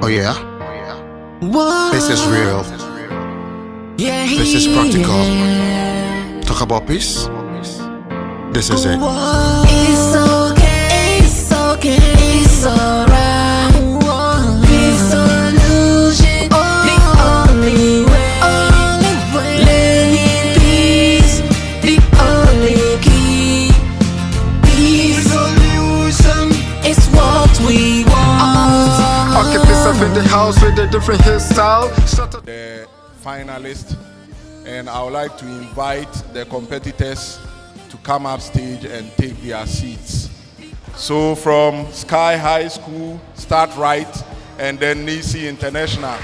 yeah? This is real. This is practical. Talk about peace. This is it. It's okay, it's okay, it's alright. Peace solution, the only way. Living peace, the only key. Peace solution is what we want. Okay, PCEF in the house with a different hairstyle. The finalists, and I would like to invite the competitors to come up stage and take their seats. So from Sky High School, start right, and then NCEQ International.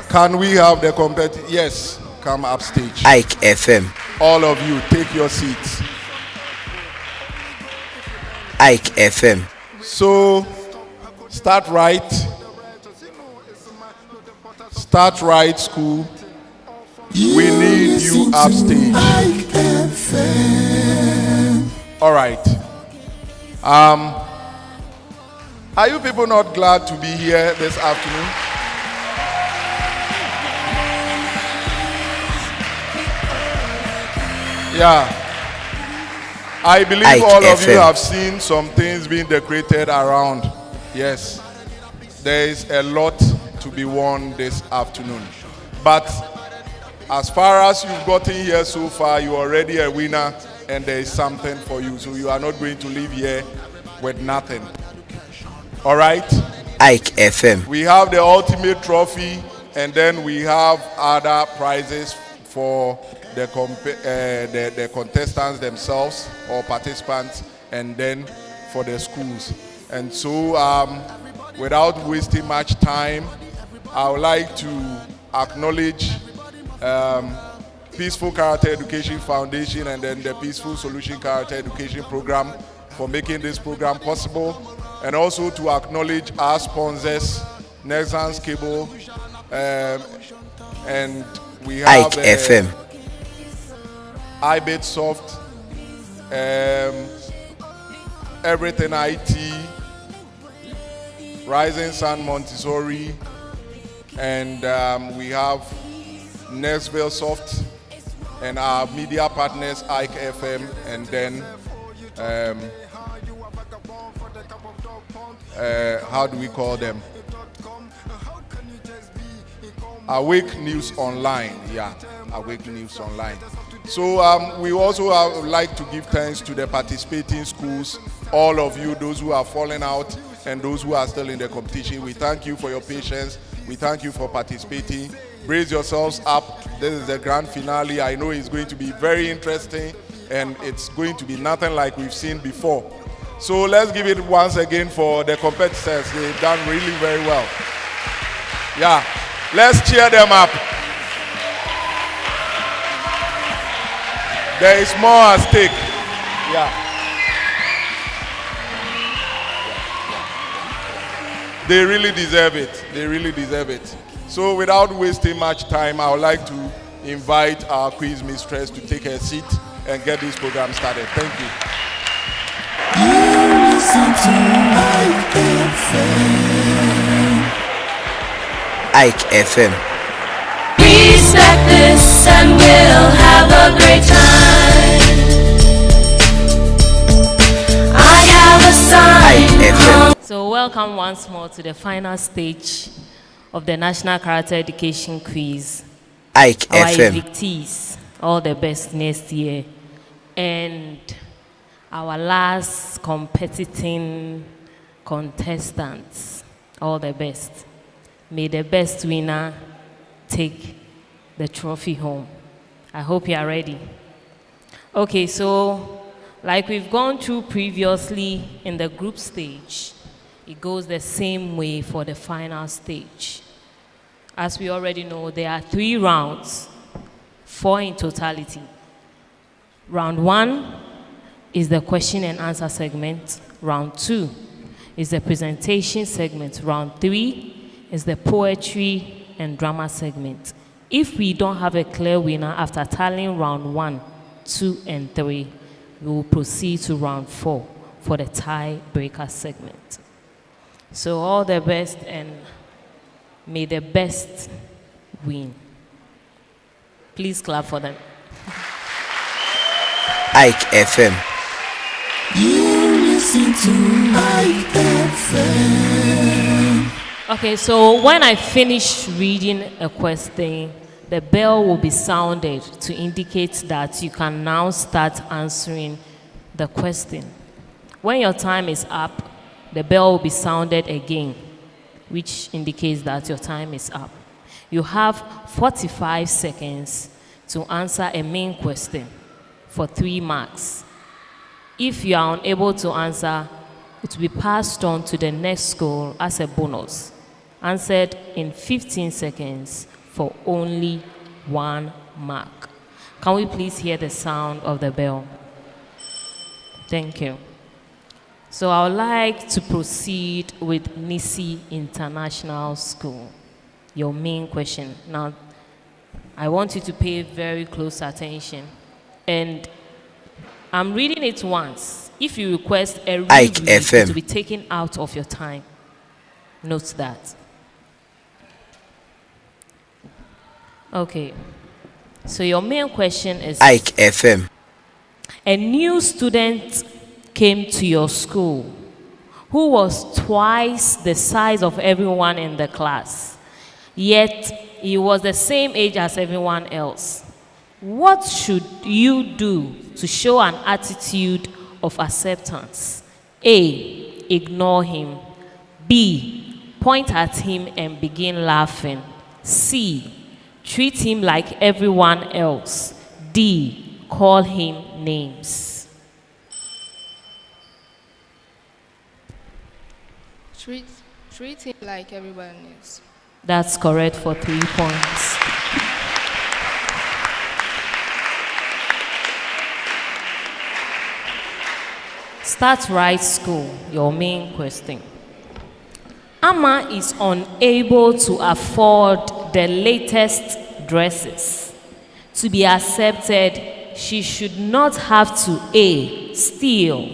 Can we have the competitors? Yes, come up stage. Ike FM. All of you, take your seats. Ike FM. So, start right school. We need you upstage. All right. Are you people not glad to be here this afternoon? Yeah. I believe Ike all of FM. you have seen some things being decorated around. Yes, there is a lot to be won this afternoon. But as far as you've gotten here so far, you're already a winner and there is something for you. So you are not going to leave here with nothing. All right? Ike FM. We have the ultimate trophy, and then we have other prizes for the contestants themselves or participants, and then for the schools. And so without wasting much time, I would like to acknowledge Peaceful Character Education Foundation and then the Peaceful Solution Character Education Program for making this program possible, and also to acknowledge our sponsors, Nexans Cable, and we have Ike FM. iBit Soft, Everything IT, Rising Sun Montessori, and we have Nesville Soft, and our media partners Ike FM, and then how do we call them? Awake News Online. Yeah, Awake News Online. So we also would like to give thanks to the participating schools, all of you, those who are falling out and those who are still in the competition. We thank you for your patience. We thank you for participating. Brace yourselves up. This is the grand finale. I know it's going to be very interesting and it's going to be nothing like we've seen before. So let's give it once again for the competitors. They've done really very well. Yeah, let's cheer them up. There is more at stake. Yeah. They really deserve it. They really deserve it. So without wasting much time, I would like to invite our quiz mistress to take her seat and get this program started. Thank you. Ike FM. Respect this and we'll have a great time. I have a sign. Ike FM. So welcome once more to the final stage of the National Character Education Quiz. Ike Our FM. invictees, all the best next year. And our last competing contestants, all the best. May the best winner take the trophy home. I hope you are ready. Okay, so like we've gone through previously in the group stage, it goes the same way for the final stage. As we already know, there are 3 rounds, 4 in totality. Round 1 is the question and answer segment. Round 2 is the presentation segment. Round 3 is the poetry and drama segment. If we don't have a clear winner after tallying round 1, 2, and 3, we will proceed to round 4 for the tiebreaker segment. So all the best, and may the best win. Please clap for them. Ike FM. Okay, so when I finish reading a question, the bell will be sounded to indicate that you can now start answering the question. When your time is up, the bell will be sounded again, which indicates that your time is up. You have 45 seconds to answer a main question for 3 marks. If you are unable to answer, it will be passed on to the next school as a bonus. Answered in 15 seconds for only 1 mark. Can we please hear the sound of the bell? Thank you. So I would like to proceed with Nisi International School. Your main question. Now, I want you to pay very close attention. And I'm reading it once. If you request a Ike reread, FM. it will be taken out of your time. Note that. Okay. So your main question is, Ike FM. a new student came to your school who was twice the size of everyone in the class, yet he was the same age as everyone else. What should you do to show an attitude of acceptance? A, ignore him. B, point at him and begin laughing. C, treat him like everyone else. D, call him names. Treat him like everyone else. That's correct for 3 points. Start right school, your main question. Amma is unable to afford the latest dresses. To be accepted, she should not have to A, steal,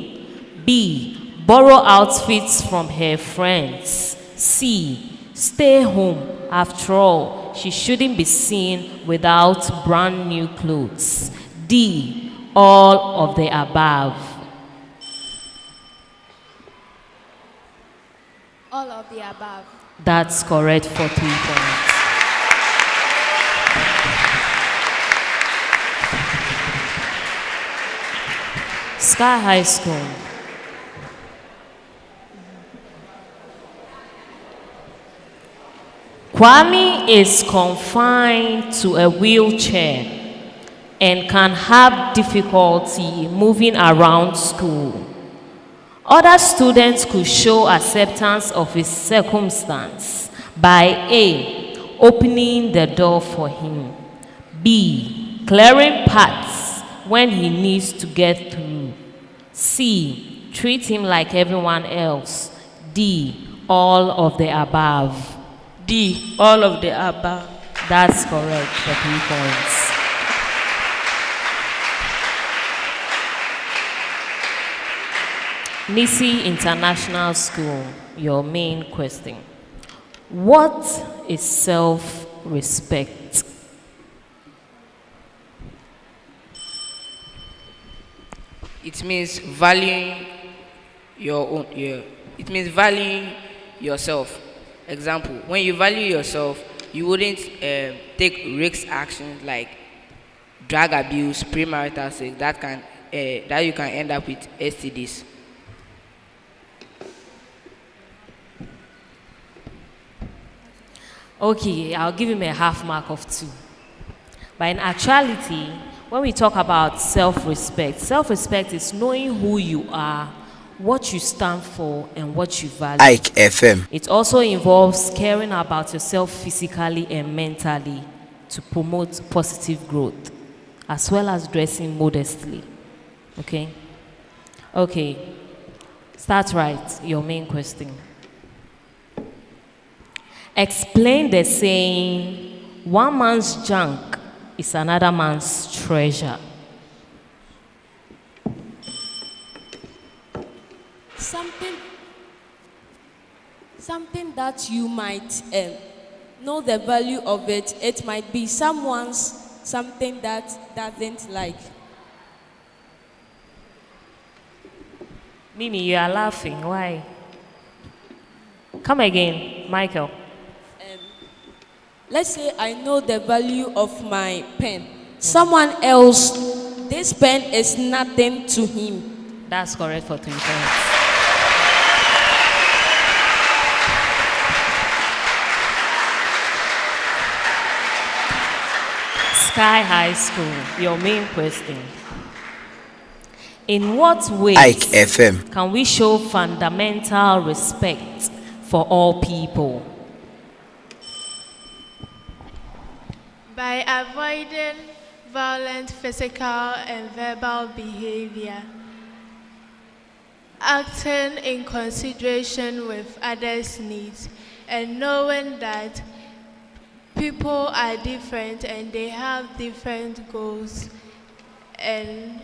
B, borrow outfits from her friends, C, stay home. After all, she shouldn't be seen without brand new clothes. D, all of the above. All of the above. That's correct for 3 points. Sky High School. Kwame is confined to a wheelchair and can have difficulty moving around school. Other students could show acceptance of his circumstance by A, opening the door for him, B, clearing paths when he needs to get through, C, treat him like everyone else, D, all of the above. D, all of the above. That's correct for 3 points. Nisi International School, your main question. What is self-respect? It means valuing your own. It means valuing yourself. Example: when you value yourself, you wouldn't take risk actions like drug abuse, premarital sex that you can end up with STDs. Okay, I'll give him a half mark of 2. But in actuality, when we talk about self-respect is knowing who you are, what you stand for, and what you value. Ike FM. It also involves caring about yourself physically and mentally to promote positive growth, as well as dressing modestly. Okay? Okay. Start right, your main question. Explain the saying, one man's junk is another man's treasure. Something that you might know the value of it. It might be someone's something that doesn't like. Mimi, you are laughing. Why? Come again, Michael. Let's say I know the value of my pen. Someone else, this pen is nothing to him. That's correct for 3 points. Sky High School, your main question. In what ways Ike FM. can we show fundamental respect for all people? By avoiding violent physical and verbal behavior, acting in consideration with others' needs, and knowing that people are different and they have different goals and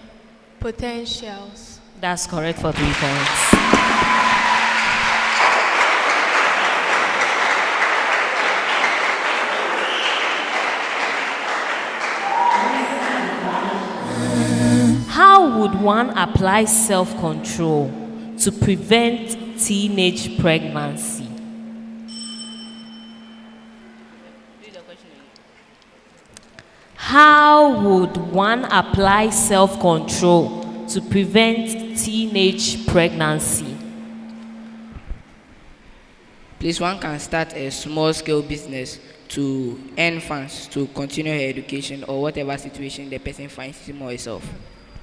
potentials. That's correct for 3 points. How would one apply self-control to prevent teenage pregnancy? How would one apply self-control to prevent teenage pregnancy? Please, one can start a small-scale business to earn funds to continue her education or whatever situation the person finds him or herself.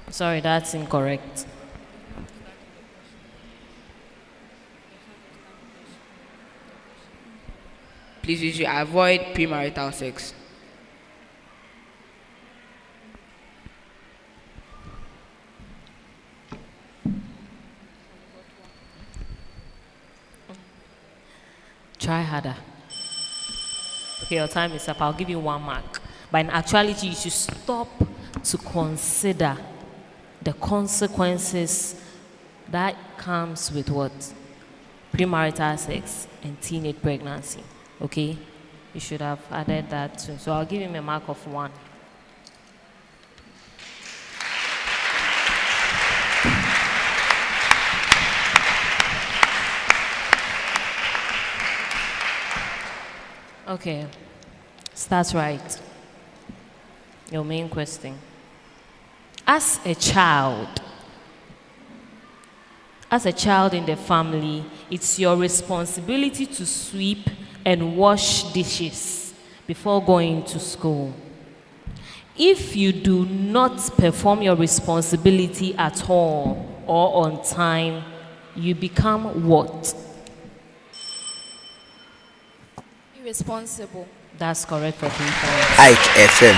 Sorry, that's incorrect. Please, you should avoid premarital sex. Try harder. Okay, your time is up. I'll give you 1 mark. But in actuality, you should stop to consider the consequences that comes with what? Premarital sex and teenage pregnancy. Okay? You should have added that too. So I'll give him a mark of 1. Okay, start right. Your main question. As a child in the family, it's your responsibility to sweep and wash dishes before going to school. If you do not perform your responsibility at all or on time, you become what? Irresponsible. That's correct for 3 points. Ike FM.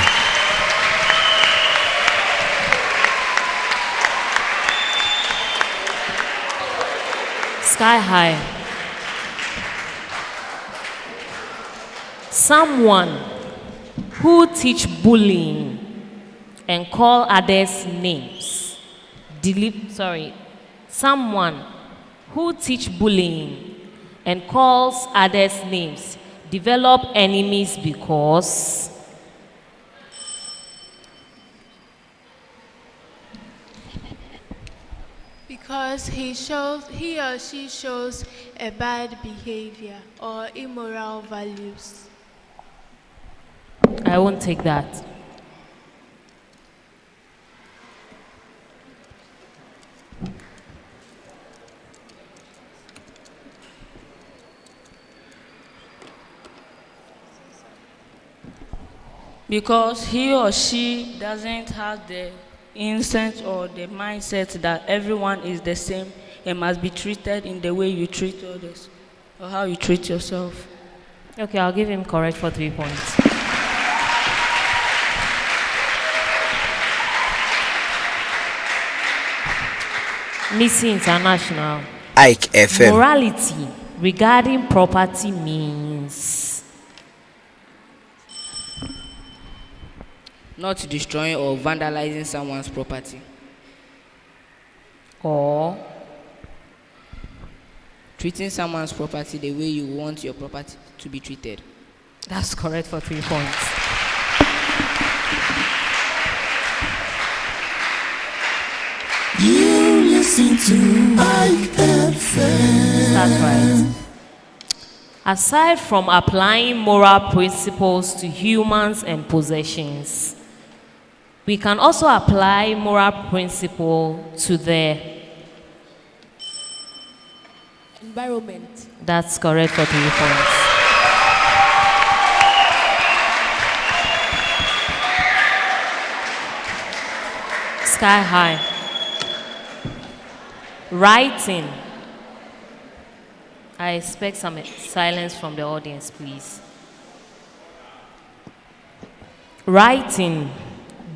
Sky High. Someone who teach bullying and call others names. Someone who teach bullying and calls others names develop enemies because he or she shows a bad behavior or immoral values. I won't take that. Because he or she doesn't have the instinct or the mindset that everyone is the same and must be treated in the way you treat others or how you treat yourself. Okay, I'll give him correct for 3 points. Missy International. Ike FM. Morality regarding property means not destroying or vandalizing someone's property. Or Treating someone's property the way you want your property to be treated. that's correct for 3 points. You listen to That's right. Aside from applying moral principles to humans and possessions, we can also apply moral principle to the. Environment. That's correct for 3 points. Sky high. Writing. I expect some silence from the audience, please. Writing,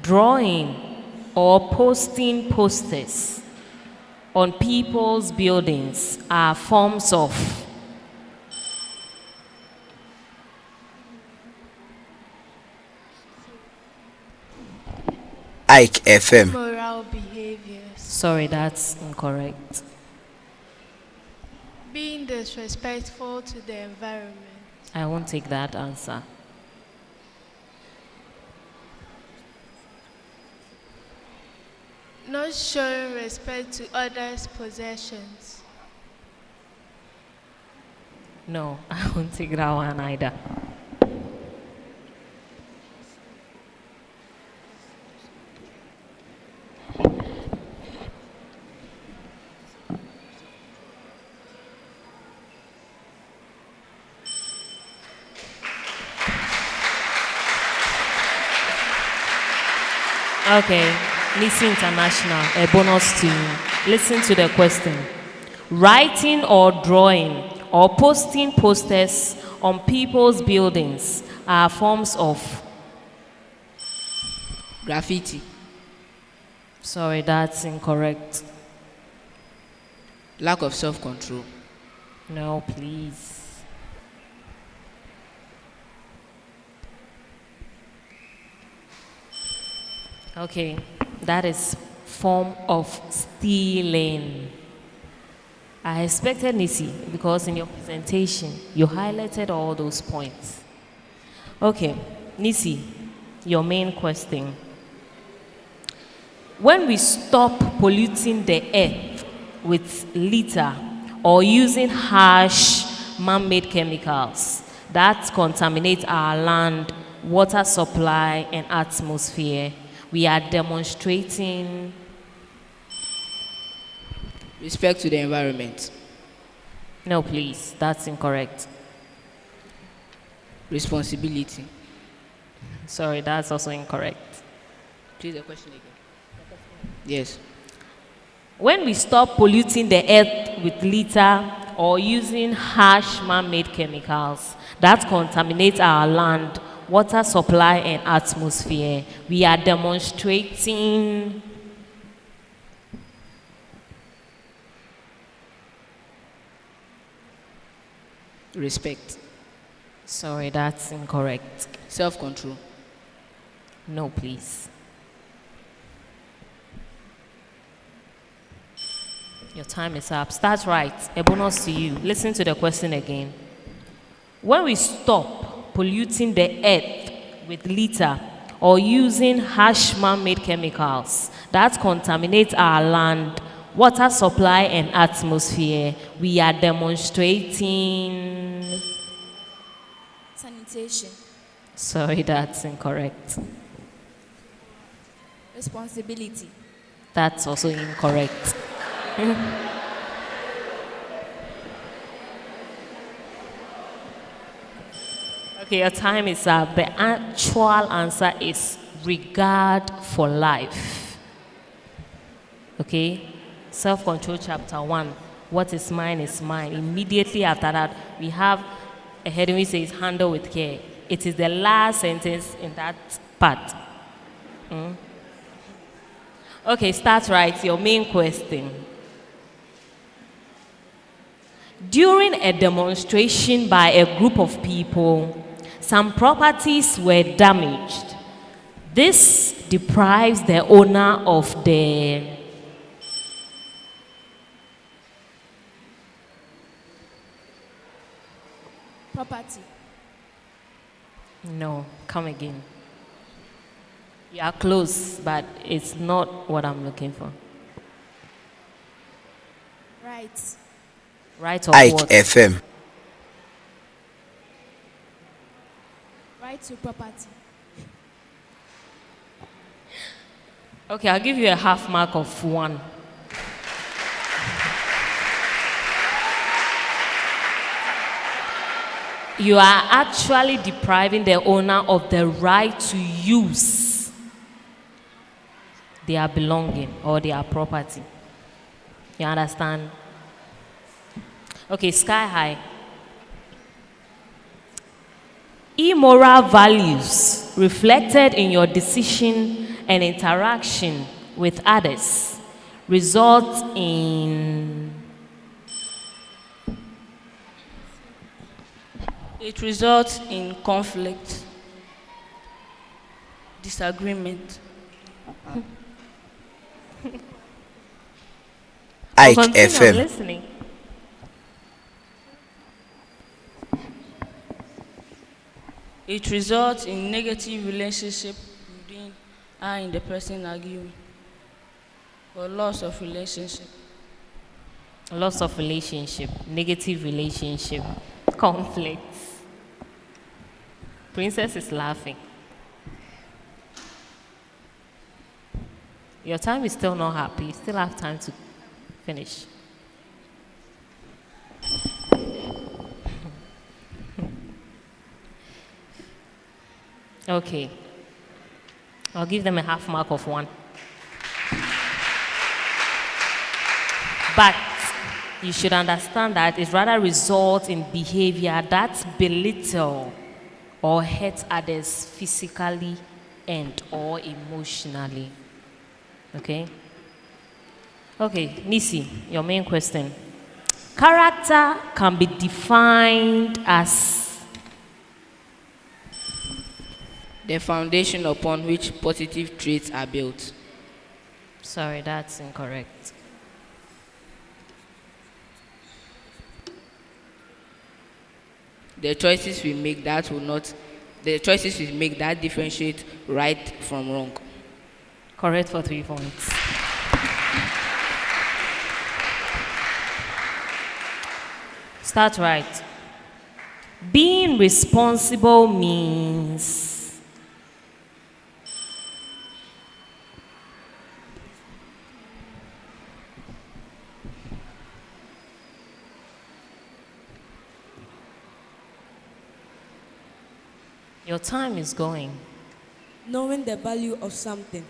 drawing, or posting posters on people's buildings are forms of. Ike FM. Moral behaviors. Sorry, that's incorrect. Being disrespectful to the environment. I won't take that answer. Not showing respect to others' possessions. No, I won't take that one either. Okay, Nisi International, a bonus to you. Listen to the question. Writing or drawing or posting posters on people's buildings are forms of. Graffiti. Sorry, that's incorrect. Lack of self-control. No, please. Okay, that is form of stealing. I expected Nisi because in your presentation you highlighted all those points. Okay, Nisi, your main question. When we stop polluting the earth with litter or using harsh man-made chemicals that contaminate our land, water supply, and atmosphere, we are demonstrating respect to the environment. No, please, that's incorrect. Responsibility. Sorry, that's also incorrect. Please, the question again. Yes. When we stop polluting the earth with litter or using harsh man-made chemicals that contaminate our land, water supply, and atmosphere, we are demonstrating respect. Sorry, that's incorrect. Self-control. No, please. Your time is up. Start right. A bonus to you. Listen to the question again. When we stop polluting the earth with litter or using harsh man-made chemicals that contaminate our land, water supply, and atmosphere, we are demonstrating Sanitation. Sorry, that's incorrect. Responsibility. That's also incorrect. Okay, your time is up. The actual answer is regard for life. Okay? Self-control chapter 1. What is mine is mine. Immediately after that, we have a heading which says handle with care. It is the last sentence in that part. Okay, start right. Your main question. During a demonstration by a group of people, some properties were damaged. This deprives the owner of the Property. No, come again. You are close, but it's not what I'm looking for. Right. Right of Ike what? FM. Right to property. Okay, I'll give you a half mark of 1. You are actually depriving the owner of the right to use their belonging or their property. You understand? Okay, Sky High. Immoral values reflected in your decision and interaction with others result in... It results in conflict, disagreement. Ike Continue, I'm FM. listening. It results in negative relationship between I and the person arguing, or loss of relationship. Loss of relationship, negative relationship, conflicts. Princess is laughing. Your time is still not happy. You still have time to finish. Okay. I'll give them a half mark of 1. But you should understand that it rather results in behavior that belittle or hurt others physically and or emotionally. Okay? Okay, Nisi, your main question. Character can be defined as The foundation upon which positive traits are built. Sorry, that's incorrect. The choices we make that differentiate right from wrong. Correct for 3 points. Start right. Being responsible means your time is going. Knowing the value of something.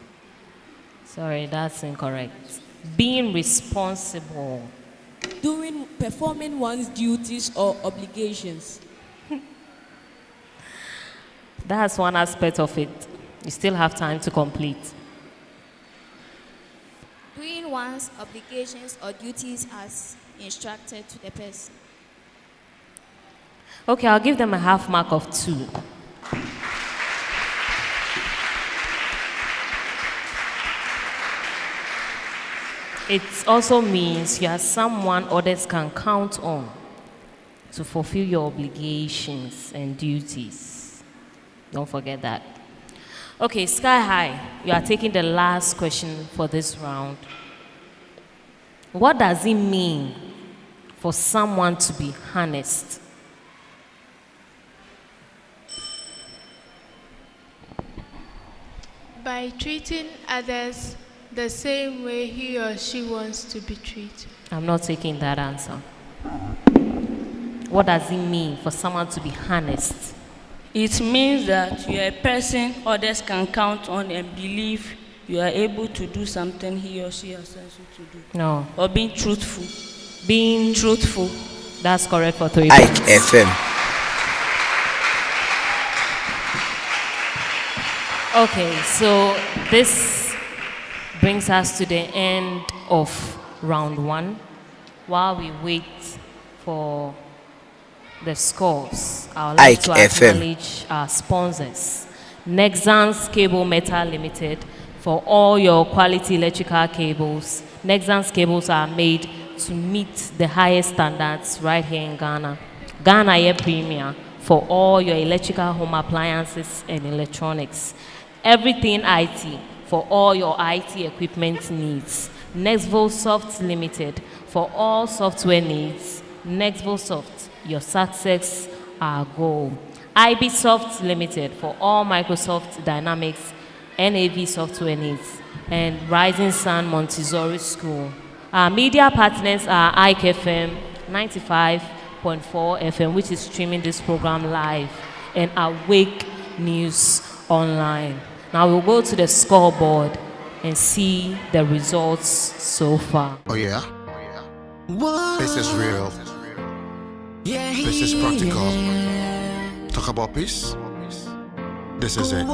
Sorry, that's incorrect. Being responsible. Performing one's duties or obligations. That's one aspect of it. You still have time to complete. Doing one's obligations or duties as instructed to the person. Okay, I'll give them a half mark of 2. It also means you are someone others can count on to fulfill your obligations and duties. Don't forget that. Okay, Sky High, you are taking the last question for this round. What does it mean for someone to be honest? By treating others the same way he or she wants to be treated. I'm not taking that answer. What does it mean for someone to be honest? It means that you are a person others can count on and believe you are able to do something he or she has asked you to do. No. Or being truthful. Being truthful. That's correct for 3 Ike points. FM. Okay, so this brings us to the end of round 1. While we wait for the scores, I would like Ike to FM. acknowledge our sponsors, Nexans Cable Metal Limited for all your quality electrical cables. Nexans cables are made to meet the highest standards right here in Ghana. Ghana Air Premier for all your electrical home appliances and electronics. Everything IT for all your IT equipment needs. Nextville Soft Limited for all software needs. Nextville Soft, your success, our goal. IB Soft Limited for all Microsoft Dynamics NAV software needs. And Rising Sun Montessori School. Our media partners are IKE FM 95.4 FM, which is streaming this program live, and Awake News Online. Now we'll go to the scoreboard and see the results so far. Oh yeah? This is real. This is practical. Talk about peace. This is it.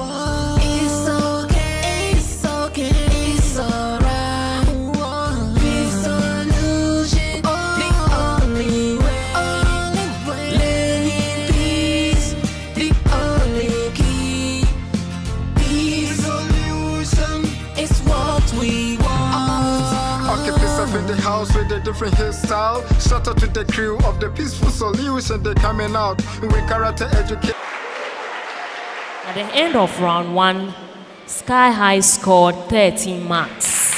It's okay, it's okay, it's alright. Peace solution, the only way. Living peace, the only key. Peace solution is what we want. Okay, PCEF in the house with a different hairstyle. Shout out to the crew of the Peaceful Solution. They coming out with character education. At the end of round 1, Sky High scored 13 marks.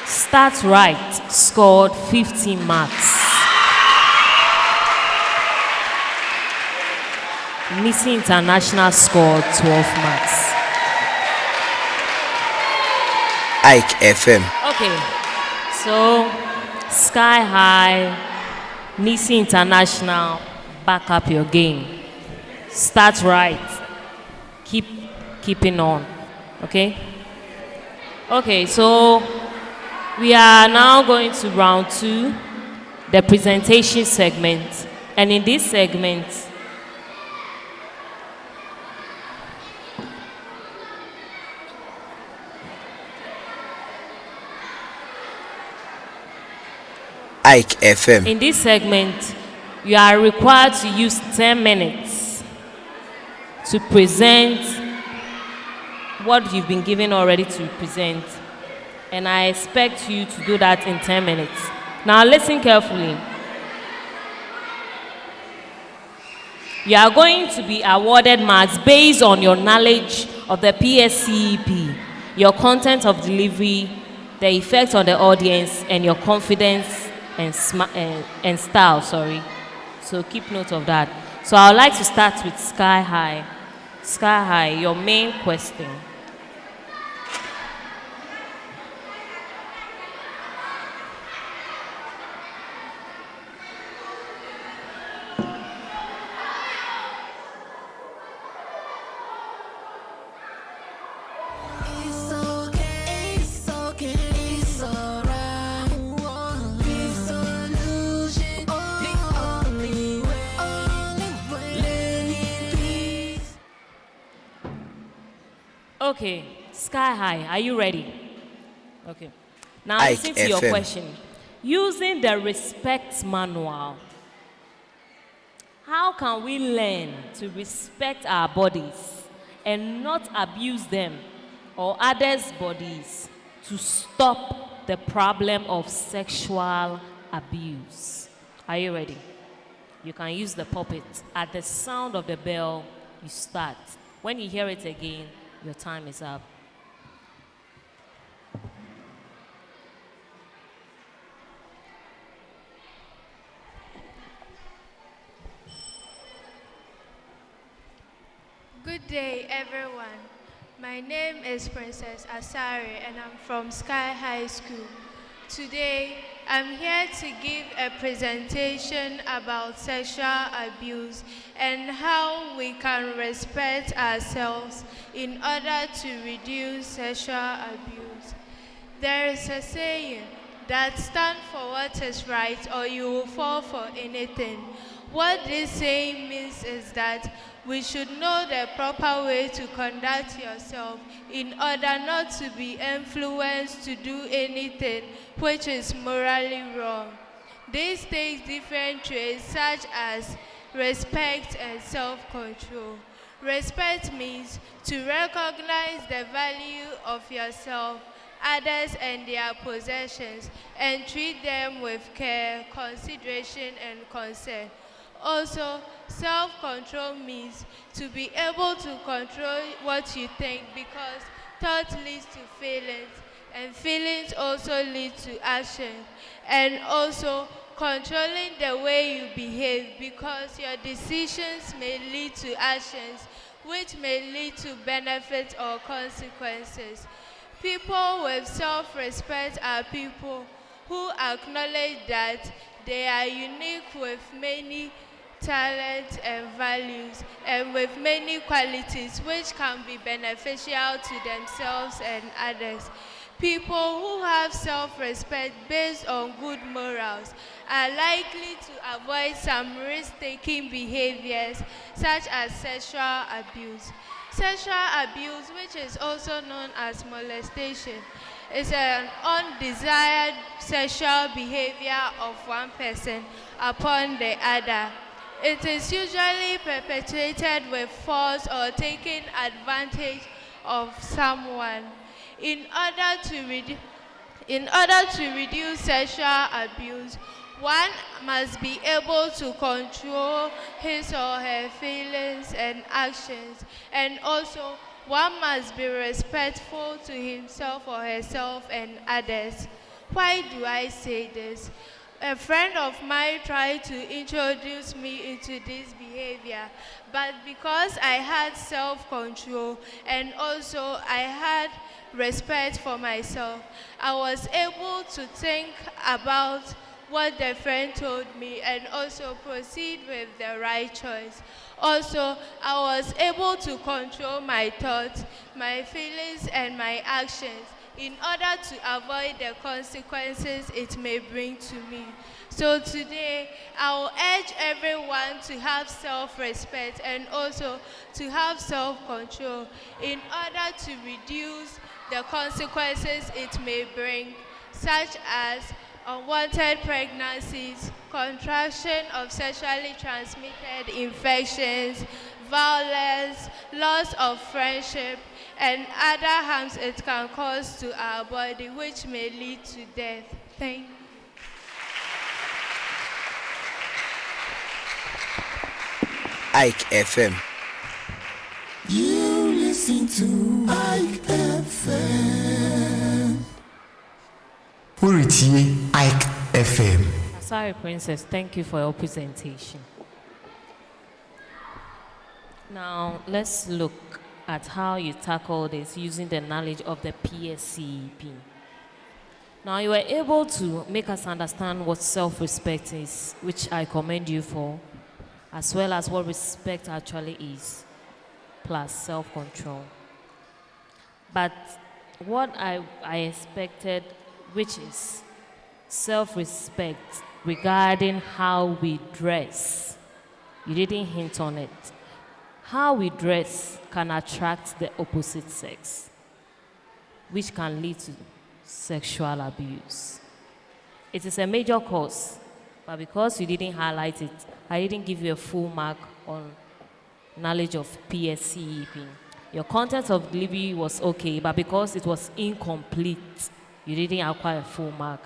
Start Right scored 15 marks. Missy International scored 12 marks. Ike FM. Okay, so Sky High, Nisi International, back up your game. Start right. Keeping on. Okay? Okay, so we are now going to round 2, the presentation segment. And in this segment, Ike FM. in this segment, you are required to use 10 minutes to present what you've been given already to present. And I expect you to do that in 10 minutes. Now listen carefully. You are going to be awarded marks based on your knowledge of the PSCEP, your content of delivery, the effect on the audience, and your confidence and style, So keep note of that. So I would like to start with Sky High. Sky High, your main question. It's okay, it's okay, it's alright. Peace solution, the only way. Living peace. Okay, Sky High, are you ready? Okay. Now Ike listen to your FM. question. Using the respect manual, how can we learn to respect our bodies and not abuse them or others' bodies to stop the problem of sexual abuse? Are you ready? You can use the puppet. At the sound of the bell, you start. When you hear it again, your time is up. Good day, everyone. My name is Princess Asari, and I'm from Sky High School. Today, I'm here to give a presentation about sexual abuse and how we can respect ourselves in order to reduce sexual abuse. There is a saying that stand for what is right or you will fall for anything. What this saying means is that we should know the proper way to conduct yourself in order not to be influenced to do anything which is morally wrong. This takes different traits such as respect, and self-control. Respect means to recognize the value of yourself, others, and their possessions, and treat them with care, consideration, and concern. Also, self-control means to be able to control what you think, because thought leads to feelings, and feelings also lead to action. And also, controlling the way you behave, because your decisions may lead to actions which may lead to benefits or consequences. People with self-respect are people who acknowledge that they are unique with many talents and values, and with many qualities which can be beneficial to themselves and others. People who have self-respect based on good morals are likely to avoid some risk-taking behaviors such as sexual abuse. Sexual abuse, which is also known as molestation, is an undesired sexual behavior of one person upon the other. It is usually perpetrated with force or taking advantage of someone. In order to reduce sexual abuse, one must be able to control his or her feelings and actions, and also one must be respectful to himself or herself and others. Why do I say this? A friend of mine tried to introduce me into this behavior, but because I had self-control and also I had respect for myself, I was able to think about what the friend told me and also proceed with the right choice. Also, I was able to control my thoughts, my feelings, and my actions in order to avoid the consequences it may bring to me. So today, I will urge everyone to have self-respect and also to have self-control in order to reduce the consequences it may bring, such as unwanted pregnancies, contraction of sexually transmitted infections, violence, loss of friendship, and other harms it can cause to our body, which may lead to death. Thank you. Ike FM. You listen to Ike FM. Purity Ike FM. Sorry, Princess. Thank you for your presentation. Now, let's look at how you tackle this using the knowledge of the PSCEP. Now, you were able to make us understand what self-respect is, which I commend you for, as well as what respect actually is, plus self-control. But what I expected, which is self-respect regarding how we dress, you didn't hint on it. How we dress can attract the opposite sex, which can lead to sexual abuse. It is a major cause, but because you didn't highlight it, I didn't give you a full mark on knowledge of PSCEP. Your content of delivery was okay, but because it was incomplete, you didn't acquire a full mark.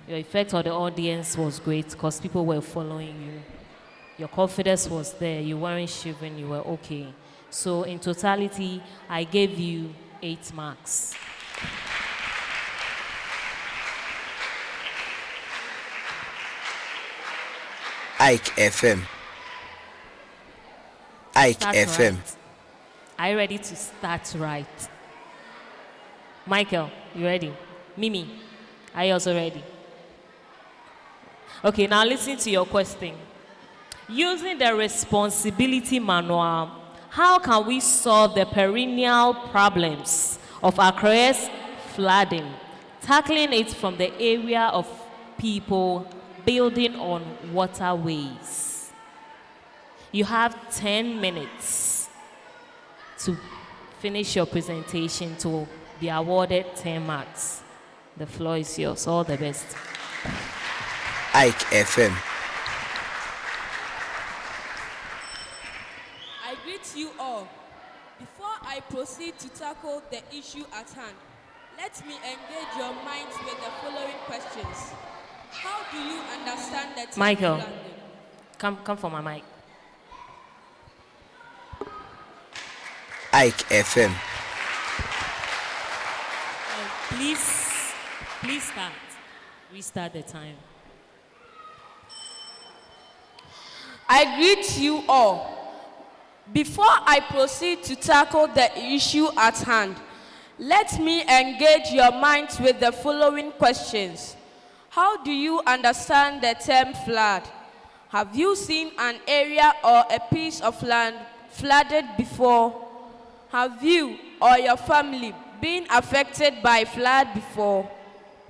Your effect on the audience was great because people were following you. Your confidence was there, you weren't shivering, you were okay. So in totality, I gave you 8 marks. Ike FM. Ike Start FM. right. Are you ready to start right? Michael, you ready? Mimi, are you also ready? Okay, now listen to your question. Using the responsibility manual, how can we solve the perennial problems of aqueous flooding, tackling it from the area of people building on waterways? You have 10 minutes to finish your presentation to be awarded 10 marks. The floor is yours. All the best. Ike FM. Before I proceed to tackle the issue at hand, let me engage your minds with the following questions. How do you understand the term Michael, flooding? come for my mic. Ike FM. Please start. Restart the time. I greet you all. Before I proceed to tackle the issue at hand, let me engage your minds with the following questions. How do you understand the term flood? Have you seen an area or a piece of land flooded before? Have you or your family been affected by flood before?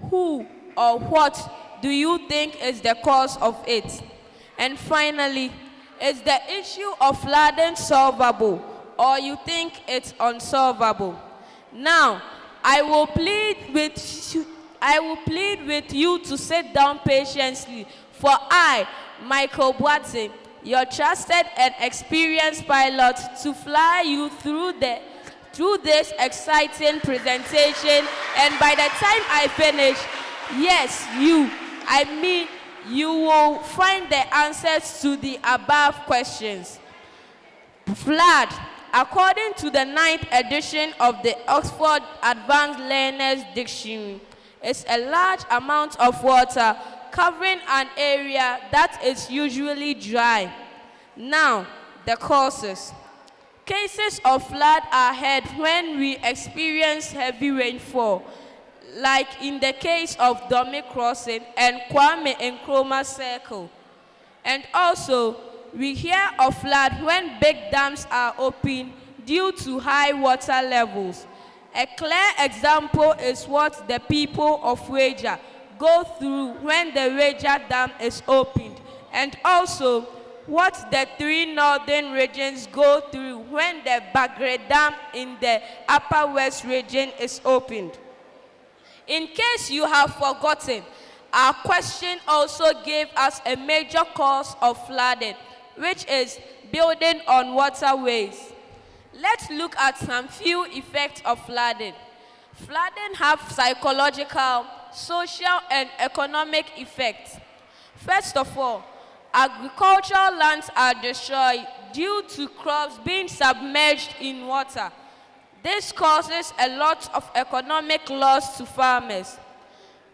Who or what do you think is the cause of it? And finally, is the issue of flooding solvable, or you think it's unsolvable? Now, I will plead with you to sit down patiently, for I, Michael Boateng, your trusted and experienced pilot, to fly you through this exciting presentation, and by the time I finish, yes, you will find the answers to the above questions. Flood, according to the 9th edition of the Oxford Advanced Learners Dictionary, is a large amount of water covering an area that is usually dry. Now, the causes. Cases of flood are had when we experience heavy rainfall, like in the case of Dome Crossing and Kwame Nkrumah Circle. And also, we hear of flood when big dams are open due to high water levels. A clear example is what the people of Wager go through when the Wager Dam is opened, and also what the 3 northern regions go through when the Bagre Dam in the Upper West region is opened. In case you have forgotten, our question also gave us a major cause of flooding, which is building on waterways. Let's look at some few effects of flooding. Flooding have psychological, social, and economic effects. First of all, agricultural lands are destroyed due to crops being submerged in water. This causes a lot of economic loss to farmers.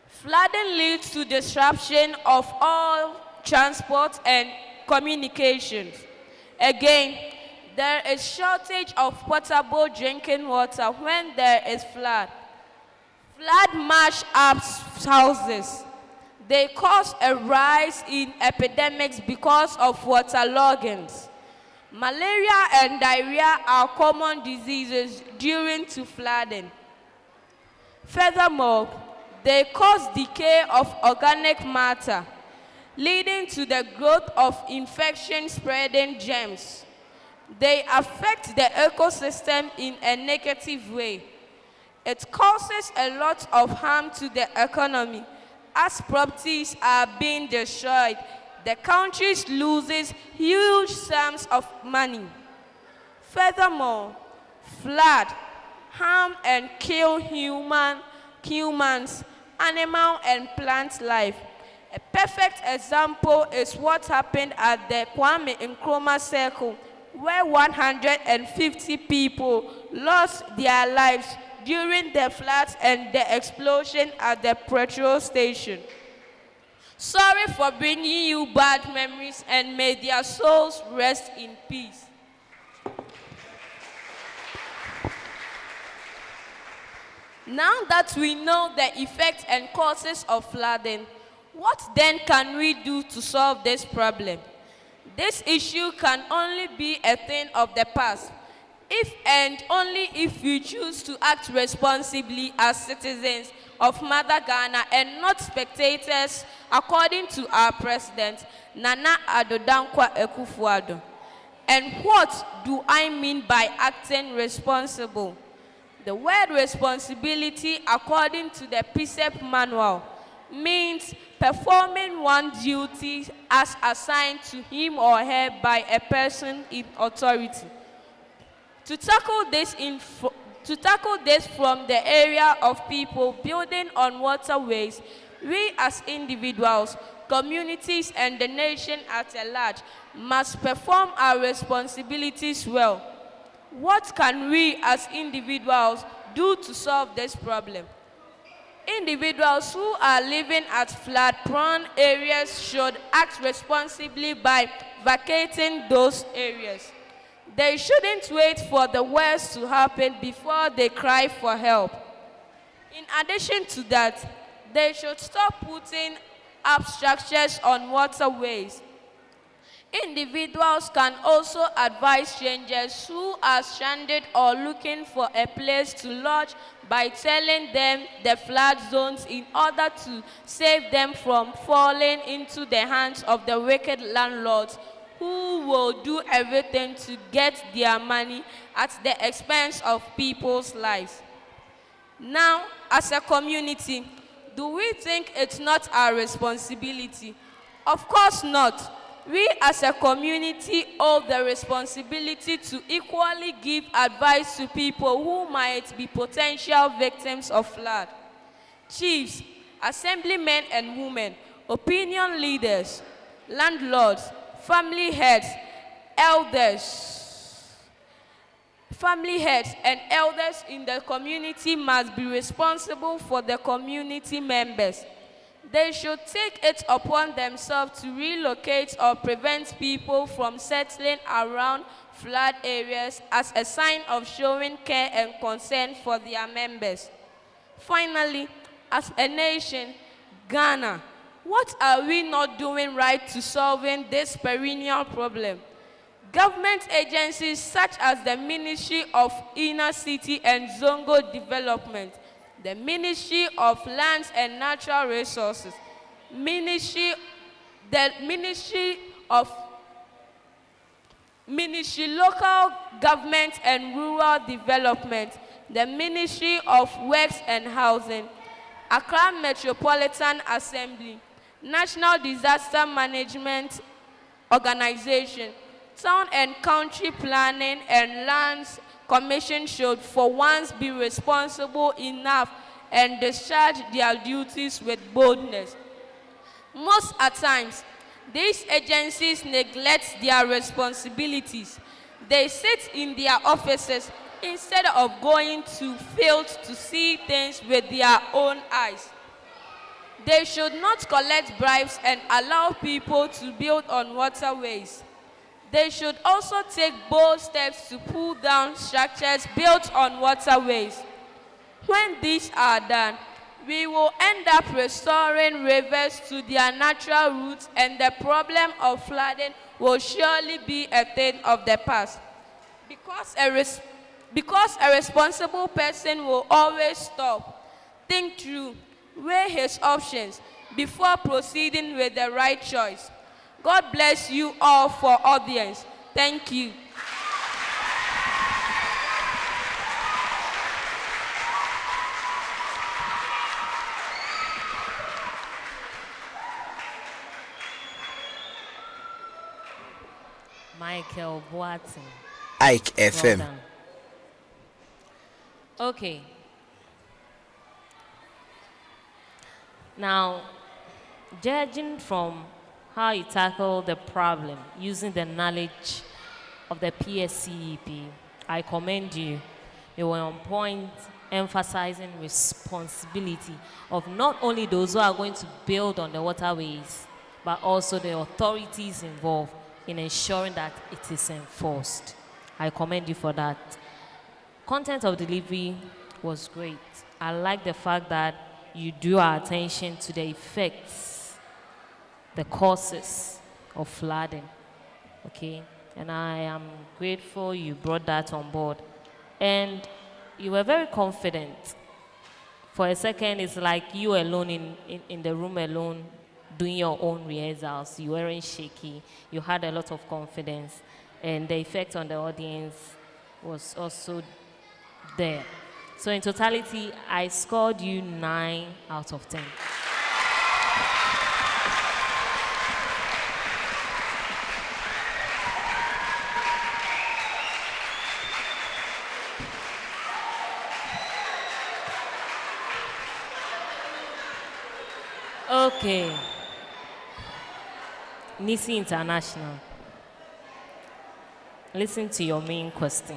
Flooding leads to disruption of all transport and communications. Again, there is shortage of potable drinking water when there is flood. Flood mash up houses. They cause a rise in epidemics because of waterloggings. Malaria and diarrhea are common diseases during flooding. Furthermore, they cause decay of organic matter, leading to the growth of infection-spreading germs. They affect the ecosystem in a negative way. It causes a lot of harm to the economy. As properties are being destroyed, the country loses huge sums of money. Furthermore, flood harm and kill humans, animal and plant life. A perfect example is what happened at the Kwame Nkrumah Circle, where 150 people lost their lives during the floods and the explosion at the petrol station. Sorry for bringing you bad memories, and may their souls rest in peace. Now that we know the effects and causes of flooding, what then can we do to solve this problem? This issue can only be a thing of the past, if and only if we choose to act responsibly as citizens of Mother Ghana and not spectators, according to our president, Nana Addo Dankwa Akufo-Addo. And what do I mean by acting responsible? The word responsibility, according to the PCEP manual, means performing one's duty as assigned to him or her by a person in authority. To tackle this from the area of people building on waterways, we as individuals, communities, and the nation at a large must perform our responsibilities well. What can we as individuals do to solve this problem? Individuals who are living at flood-prone areas should act responsibly by vacating those areas. They shouldn't wait for the worst to happen before they cry for help. In addition to that, they should stop putting up structures on waterways. Individuals can also advise strangers who are stranded or looking for a place to lodge by telling them the flood zones in order to save them from falling into the hands of the wicked landlords who will do everything to get their money at the expense of people's lives. Now, as a community, do we think it's not our responsibility? Of course not. We as a community owe the responsibility to equally give advice to people who might be potential victims of flood. Chiefs, assemblymen and women, opinion leaders, landlords, family heads and elders in the community must be responsible for the community members. They should take it upon themselves to relocate or prevent people from settling around flood areas as a sign of showing care and concern for their members. Finally, as a nation, Ghana, what are we not doing right to solving this perennial problem? Government agencies such as the Ministry of Inner City and Zongo Development, the Ministry of Lands and Natural Resources, the Ministry Local Government and Rural Development, the Ministry of Works and Housing, Accra Metropolitan Assembly, National Disaster Management Organization, Town and Country Planning and Lands Commission should for once be responsible enough and discharge their duties with boldness. Most at times, these agencies neglect their responsibilities. They sit in their offices instead of going to field to see things with their own eyes. They should not collect bribes and allow people to build on waterways. They should also take bold steps to pull down structures built on waterways. When these are done, we will end up restoring rivers to their natural roots, and the problem of flooding will surely be a thing of the past. Because a responsible person will always stop, think through, weigh his options before proceeding with the right choice. God bless you all for audience. Thank you. Michael Boatin. Ike FM. Well done. Okay. Now, judging from how you tackle the problem using the knowledge of the PSCEP, I commend you. You were on point, emphasizing responsibility of not only those who are going to build on the waterways, but also the authorities involved in ensuring that it is enforced. I commend you for that. Content of delivery was great. I like the fact that you drew our attention to the effects, the causes of flooding, okay? And I am grateful you brought that on board. And you were very confident. For a second, it's like you alone in the room alone doing your own rehearsals. You weren't shaky. You had a lot of confidence. And the effect on the audience was also there. So in totality, I scored you 9 out of 10. Okay. Nisi International. Listen to your main question.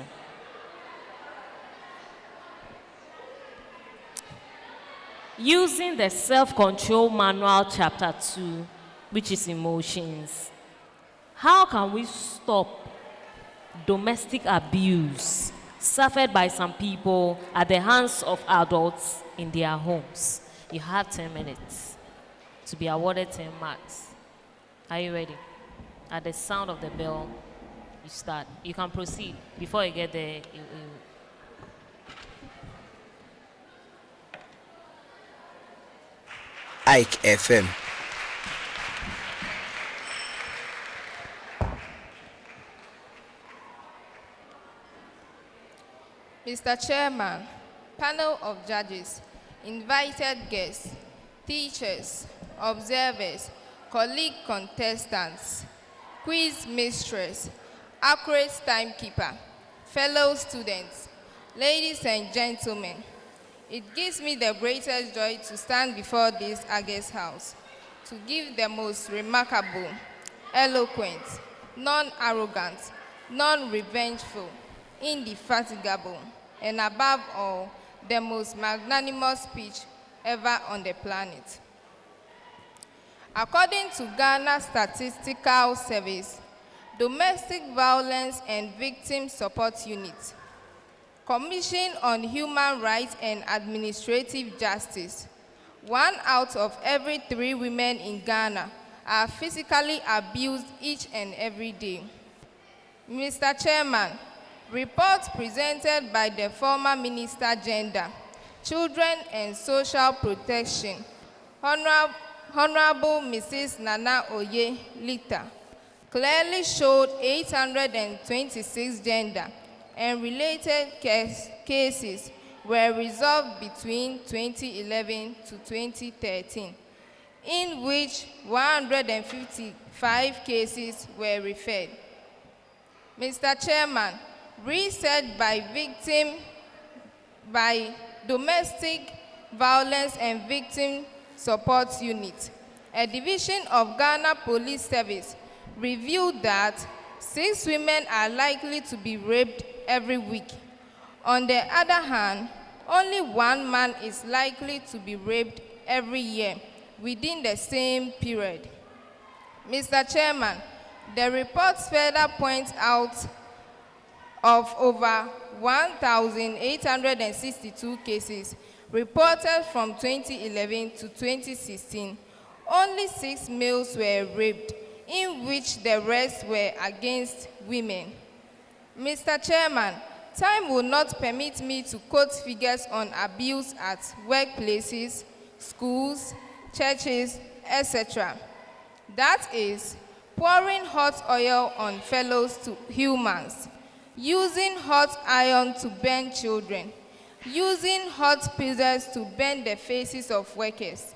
Using the self-control manual chapter 2, which is emotions, how can we stop domestic abuse suffered by some people at the hands of adults in their homes? You have 10 minutes to be awarded 10 marks. Are you ready? At the sound of the bell, you start. You can proceed. Before you get there, Ike FM. Mr. Chairman, panel of judges, invited guests, teachers, observers, colleague contestants, quiz mistress, accurate timekeeper, fellow students, ladies and gentlemen, it gives me the greatest joy to stand before this august house to give the most remarkable, eloquent, non-arrogant, non-revengeful, indefatigable, and above all, the most magnanimous speech ever on the planet. According to Ghana Statistical Service, Domestic Violence and Victim Support Unit, Commission on Human Rights and Administrative Justice, 1 out of every 3 women in Ghana are physically abused each and every day. Mr. Chairman, report presented by the former Minister Gender, Children and Social Protection, Honorable Mrs. Nana Oye Lita, clearly showed 826 gender and related cases were resolved between 2011 to 2013, in which 155 cases were referred. Mr. Chairman, research by Domestic Violence and Victim Support Unit, a division of Ghana Police Service, revealed that 6 women are likely to be raped every week. On the other hand, only 1 man is likely to be raped every year within the same period. Mr. Chairman, the report further points out of over 1,862 cases reported from 2011 to 2016, only 6 males were raped, in which the rest were against women. Mr. Chairman, time will not permit me to quote figures on abuse at workplaces, schools, churches, etc. That is, pouring hot oil on fellow humans, using hot iron to burn children, using hot pizzas to burn the faces of workers.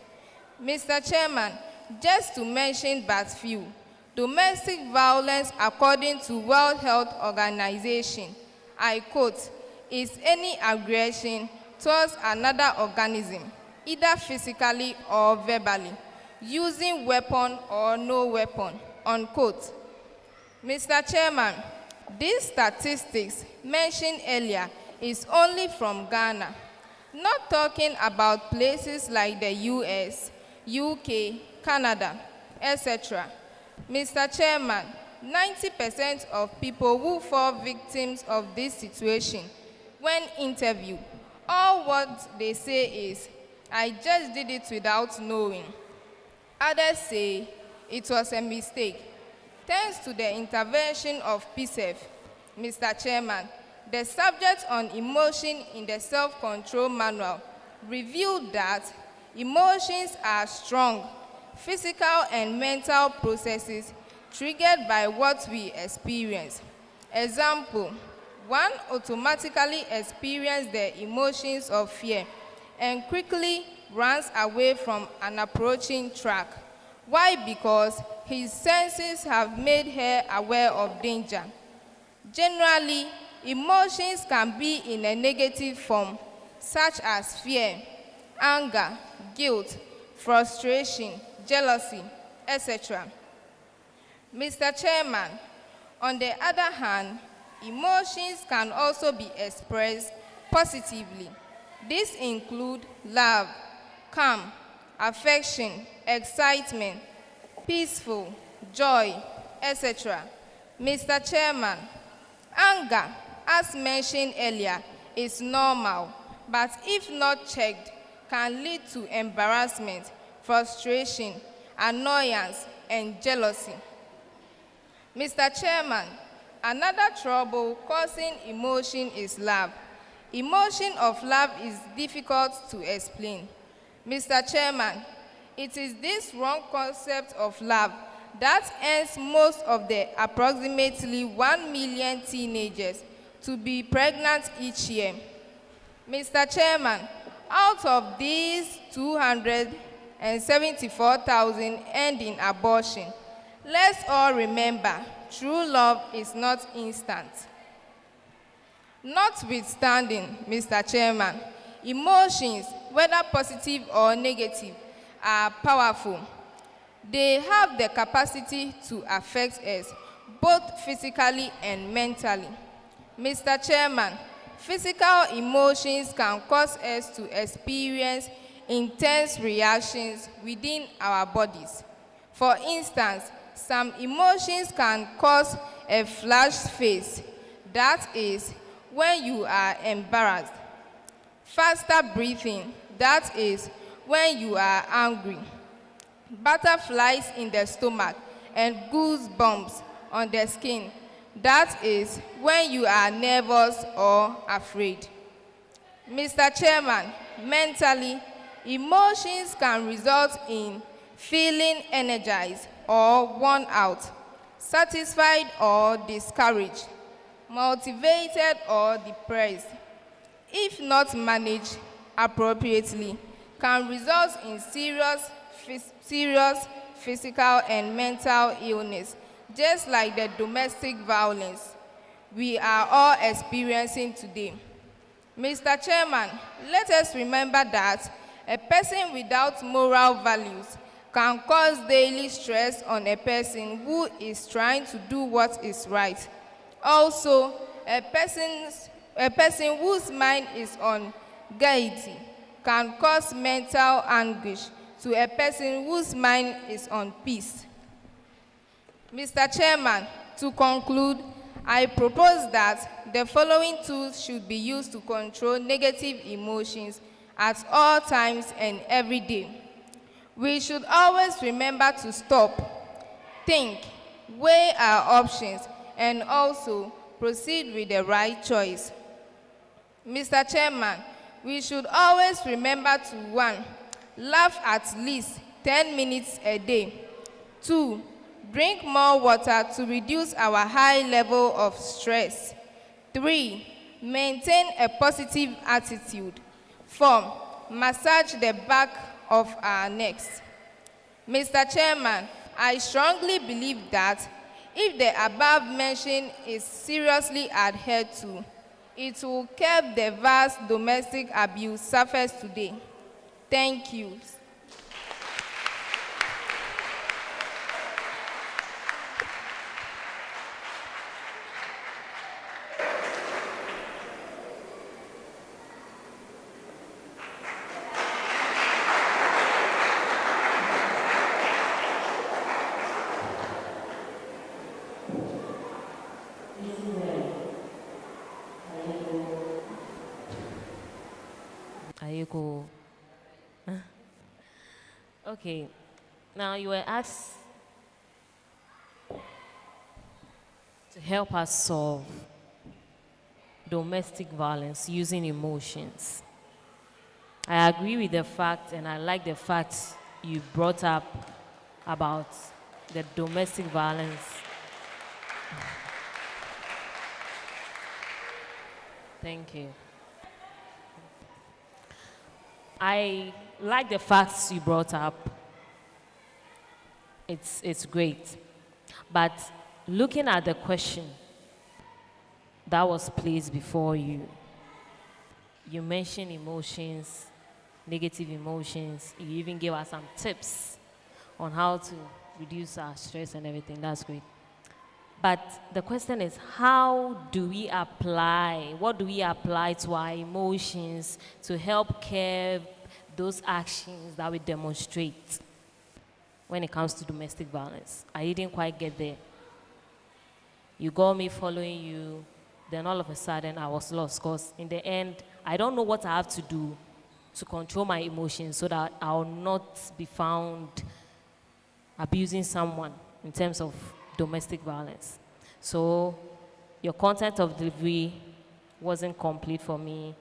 Mr. Chairman, just to mention but few, domestic violence, according to World Health Organization, I quote, is any aggression towards another organism, either physically or verbally, using weapon or no weapon, unquote. Mr. Chairman, these statistics mentioned earlier is only from Ghana, not talking about places like the US, UK, Canada, etc. Mr. Chairman, 90% of people who fall victims of this situation, when interviewed, all what they say is, I just did it without knowing. Others say it was a mistake. Thanks to the intervention of PCEF, Mr. Chairman, the subject on emotion in the self-control manual revealed that emotions are strong, physical and mental processes triggered by what we experience. Example, one automatically experiences the emotions of fear and quickly runs away from an approaching truck. Why? Because his senses have made her aware of danger. Generally, emotions can be in a negative form, such as fear, anger, guilt, frustration, jealousy, etc. Mr. Chairman, on the other hand, emotions can also be expressed positively. These include love, calm, affection, excitement, peaceful, joy, etc. Mr. Chairman, anger, as mentioned earlier, is normal, but if not checked, can lead to embarrassment, frustration, annoyance, and jealousy. Mr. Chairman, another trouble causing emotion is love. Emotion of love is difficult to explain. Mr. Chairman, it is this wrong concept of love that earns most of the approximately 1 million teenagers to be pregnant each year. Mr. Chairman, out of these 274,000 end in abortion, let's all remember, true love is not instant. Notwithstanding, Mr. Chairman, emotions, whether positive or negative, are powerful. They have the capacity to affect us, both physically and mentally. Mr. Chairman, physical emotions can cause us to experience intense reactions within our bodies. For instance, some emotions can cause a flushed face, that is, when you are embarrassed. Faster breathing, that is, when you are angry. Butterflies in the stomach and goosebumps on the skin, that is, when you are nervous or afraid. Mr. Chairman, mentally, emotions can result in feeling energized or worn out, satisfied or discouraged, motivated or depressed. If not managed appropriately, can result in serious physical and mental illness, just like the domestic violence we are all experiencing today. Mr. Chairman, let us remember that a person without moral values can cause daily stress on a person who is trying to do what is right. Also, a person whose mind is on gaiety can cause mental anguish to a person whose mind is on peace. Mr. Chairman, to conclude, I propose that the following tools should be used to control negative emotions at all times and every day. We should always remember to stop, think, weigh our options, and also proceed with the right choice. Mr. Chairman, we should always remember to 1. Laugh at least 10 minutes a day. 2. Drink more water to reduce our high level of stress. 3. Maintain a positive attitude. 4. Massage the back of our necks. Mr. Chairman, I strongly believe that if the above mentioned is seriously adhered to, it will curb the vast domestic abuse surfaced today. Thank you. Ayeko. Okay, now you were asked to help us solve domestic violence using emotions. I agree with the fact, and I like the fact you brought up about the domestic violence. Thank you. I like the facts you brought up. It's great. But looking at the question that was placed before you, you mentioned emotions negative emotions. You even gave us some tips on how to reduce our stress and everything. That's great. But the question is, how do we apply, what do we apply to our emotions to help curb those actions that we demonstrate when it comes to domestic violence? I didn't quite get there. You got me following you, then all of a sudden I was lost, because in the end, I don't know what I have to do to control my emotions so that I'll not be found abusing someone in terms of domestic violence. So your content of delivery wasn't complete for me.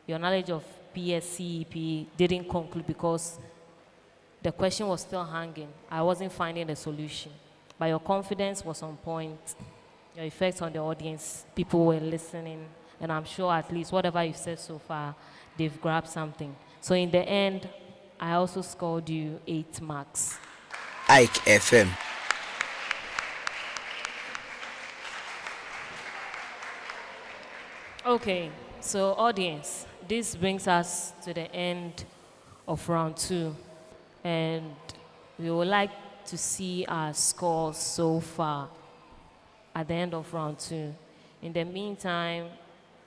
Your knowledge of PSCEP didn't conclude because the question was still hanging. I wasn't finding a solution. But your confidence was on point. Your effects on the audience, people were listening, and I'm sure at least whatever you've said so far, they've grabbed something. So in the end, I also scored you 8 marks. Ike FM. Okay, so audience, this brings us to the end of round 2, and we would like to see our scores so far at the end of round 2. In the meantime,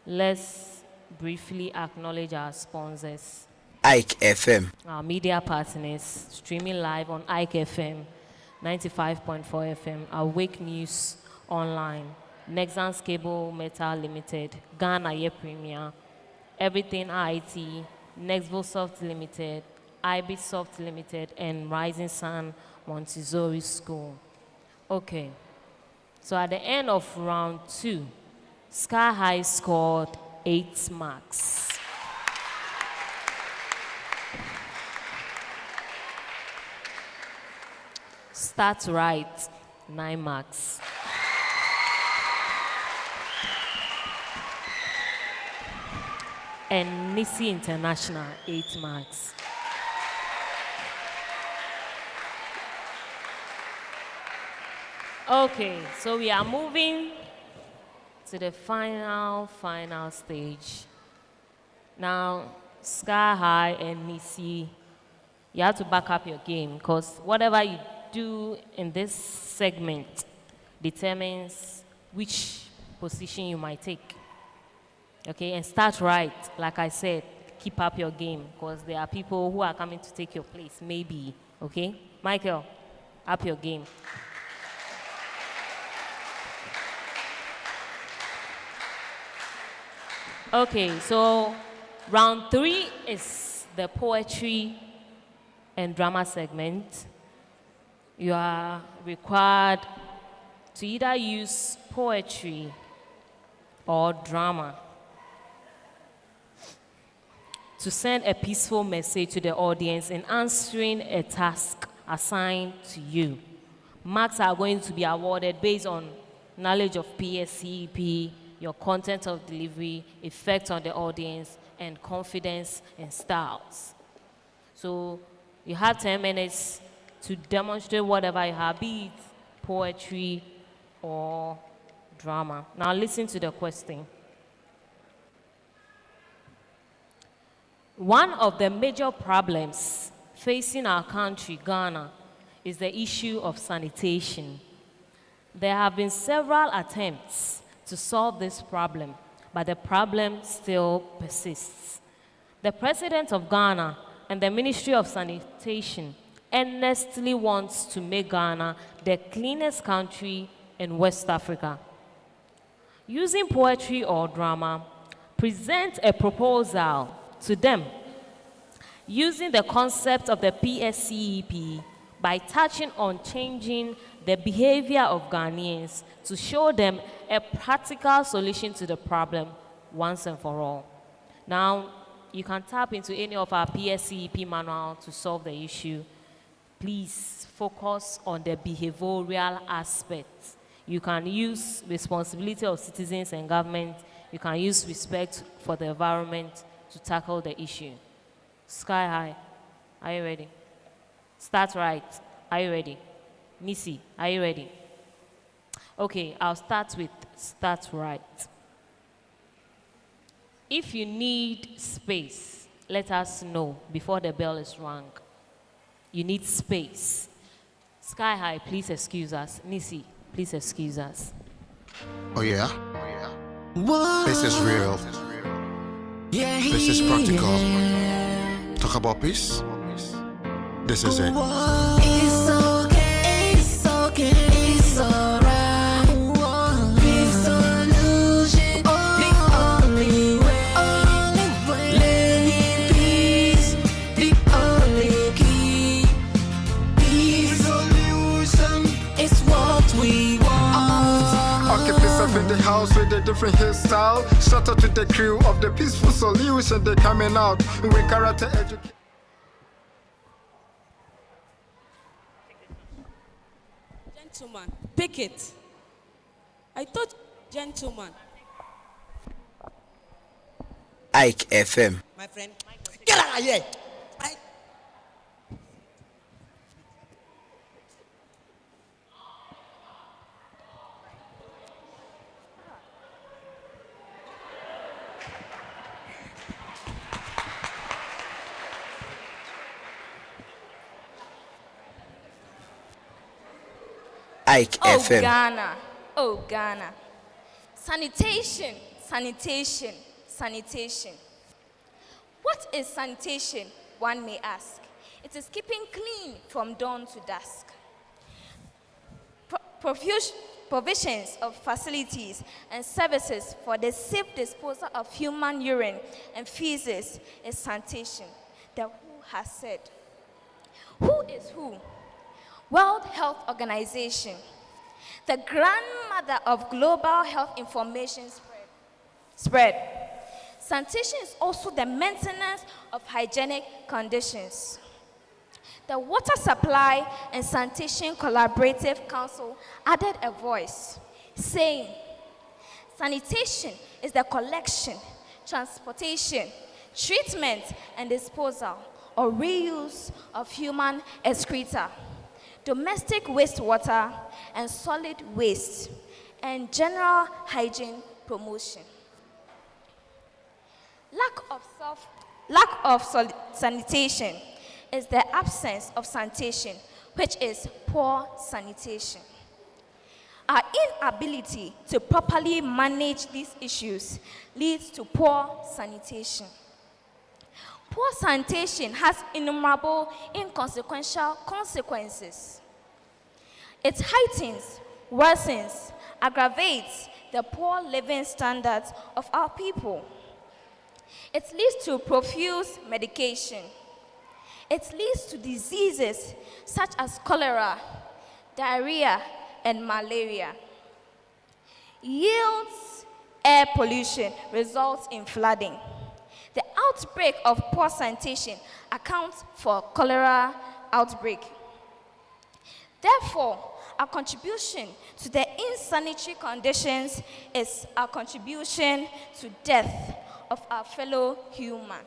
let's briefly acknowledge our sponsors. Ike FM. Our media partners, streaming live on Ike FM, 95.4 FM, Awake News Online, Nexans Cable Metal Limited, Ghana Year Premier, Everything IT, Nextville Soft Limited, IB Soft Limited, and Rising Sun Montessori School. Okay, so at the end of round 2, Sky High scored 8 marks. Start Right, 9 marks. And Nisi International, 8 marks. Okay, so we are moving to the final stage. Now, Sky High and Nisi, you have to back up your game, because whatever you do in this segment determines which position you might take. Okay, and Start Right, like I said, keep up your game, because there are people who are coming to take your place, maybe. Okay, Michael, up your game. Okay, so round 3 is the poetry and drama segment. You are required to either use poetry or drama to send a peaceful message to the audience in answering a task assigned to you. Marks are going to be awarded based on knowledge of PSCEP, your content of delivery, effect on the audience, and confidence and styles. So you have 10 minutes to demonstrate whatever you have, be it poetry or drama. Now listen to the question. One of the major problems facing our country, Ghana, is the issue of sanitation. There have been several attempts to solve this problem, but the problem still persists. The President of Ghana and the Ministry of Sanitation earnestly wants to make Ghana the cleanest country in West Africa. Using poetry or drama, present a proposal to them using the concept of the PSCEP by touching on changing the behavior of Ghanaians to show them a practical solution to the problem once and for all. Now, you can tap into any of our PSCEP manual to solve the issue. Please focus on the behavioral aspects. You can use responsibility of citizens and government. You can use respect for the environment to tackle the issue. Sky High, are you ready? Start Right, are you ready? Nisi, are you ready? Okay, I'll start with Start Right. If you need space let us know before the bell is rung. You need space. Sky High, please excuse us. Nisi, please excuse us. Oh yeah? This is real. This is practical. Talk about peace. This is it. It's okay, it's okay, it's alright. Peace solution, the only way. Living peace, the only key. Peace solution is what we want. Okay, PCEF in the house with a different hairstyle. Shout out to the crew of the peaceful solution. They coming out with character education. Gentleman, pick it. I thought gentleman. Ike FM. My friend, get out of here. Ike Oh, FM. Ghana. Oh, Ghana. Sanitation, sanitation, sanitation. What is sanitation, one may ask? It is keeping clean from dawn to dusk. Provisions of facilities and services for the safe disposal of human urine and feces is sanitation. The WHO has said. Who is who? World Health Organization, the grandmother of global health information spread. Sanitation is also the maintenance of hygienic conditions. The Water Supply and Sanitation Collaborative Council added a voice, saying, sanitation is the collection, transportation, treatment, and disposal or reuse of human excreta, domestic wastewater, and solid waste, and general hygiene promotion. Lack of sanitation is the absence of sanitation, which is poor sanitation. Our inability to properly manage these issues leads to poor sanitation. Poor sanitation has innumerable inconsequential consequences. It heightens, worsens, aggravates the poor living standards of our people. It leads to profuse medication. It leads to diseases such as cholera, diarrhea, and malaria. Yields air pollution, results in flooding. The outbreak of poor sanitation accounts for cholera outbreak. Therefore, our contribution to the insanitary conditions is our contribution to death of our fellow human.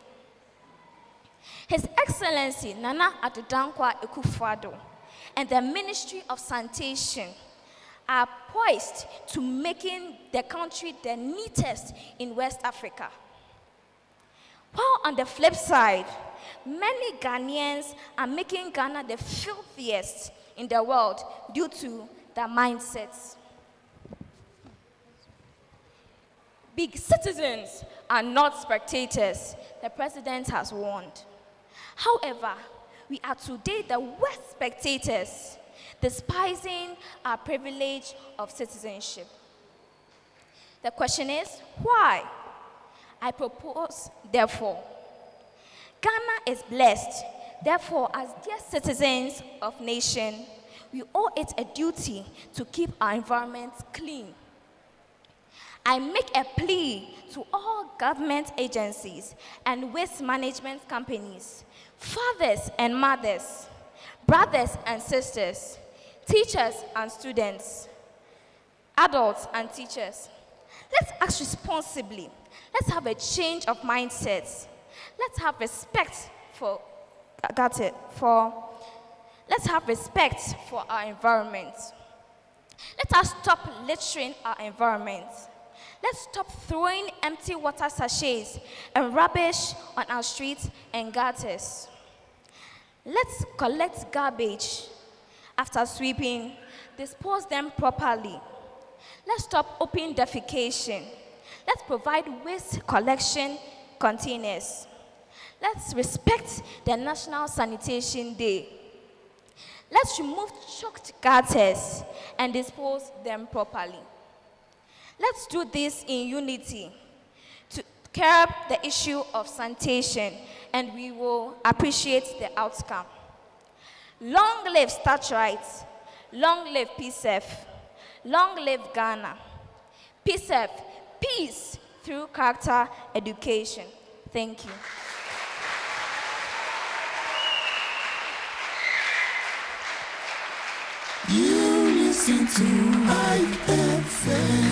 His Excellency Nana Addo Akufo-Addo and the Ministry of Sanitation are poised to making the country the neatest in West Africa. While on the flip side, many Ghanaians are making Ghana the filthiest in the world due to their mindsets. Big citizens are not spectators, the president has warned. However, we are today the worst spectators, despising our privilege of citizenship. The question is, why? I propose, therefore, Ghana is blessed. Therefore, as dear citizens of nation, we owe it a duty to keep our environment clean. I make a plea to all government agencies and waste management companies, fathers and mothers, brothers and sisters, teachers and students, adults and teachers. Let's act responsibly. Let's have a change of mindsets. Let's have respect for, let's have respect for our environment. Let us stop littering our environment. Let's stop throwing empty water sachets and rubbish on our streets and gutters. Let's collect garbage after sweeping, dispose them properly. Let's stop open defecation. Let's provide waste collection containers. Let's respect the National Sanitation Day. Let's remove choked gutters and dispose them properly. Let's do this in unity to curb the issue of sanitation, and we will appreciate the outcome. Long live Start Right, long live PCEF, long live Ghana. PCEF, peace through character education. Thank you. You listen to IFM.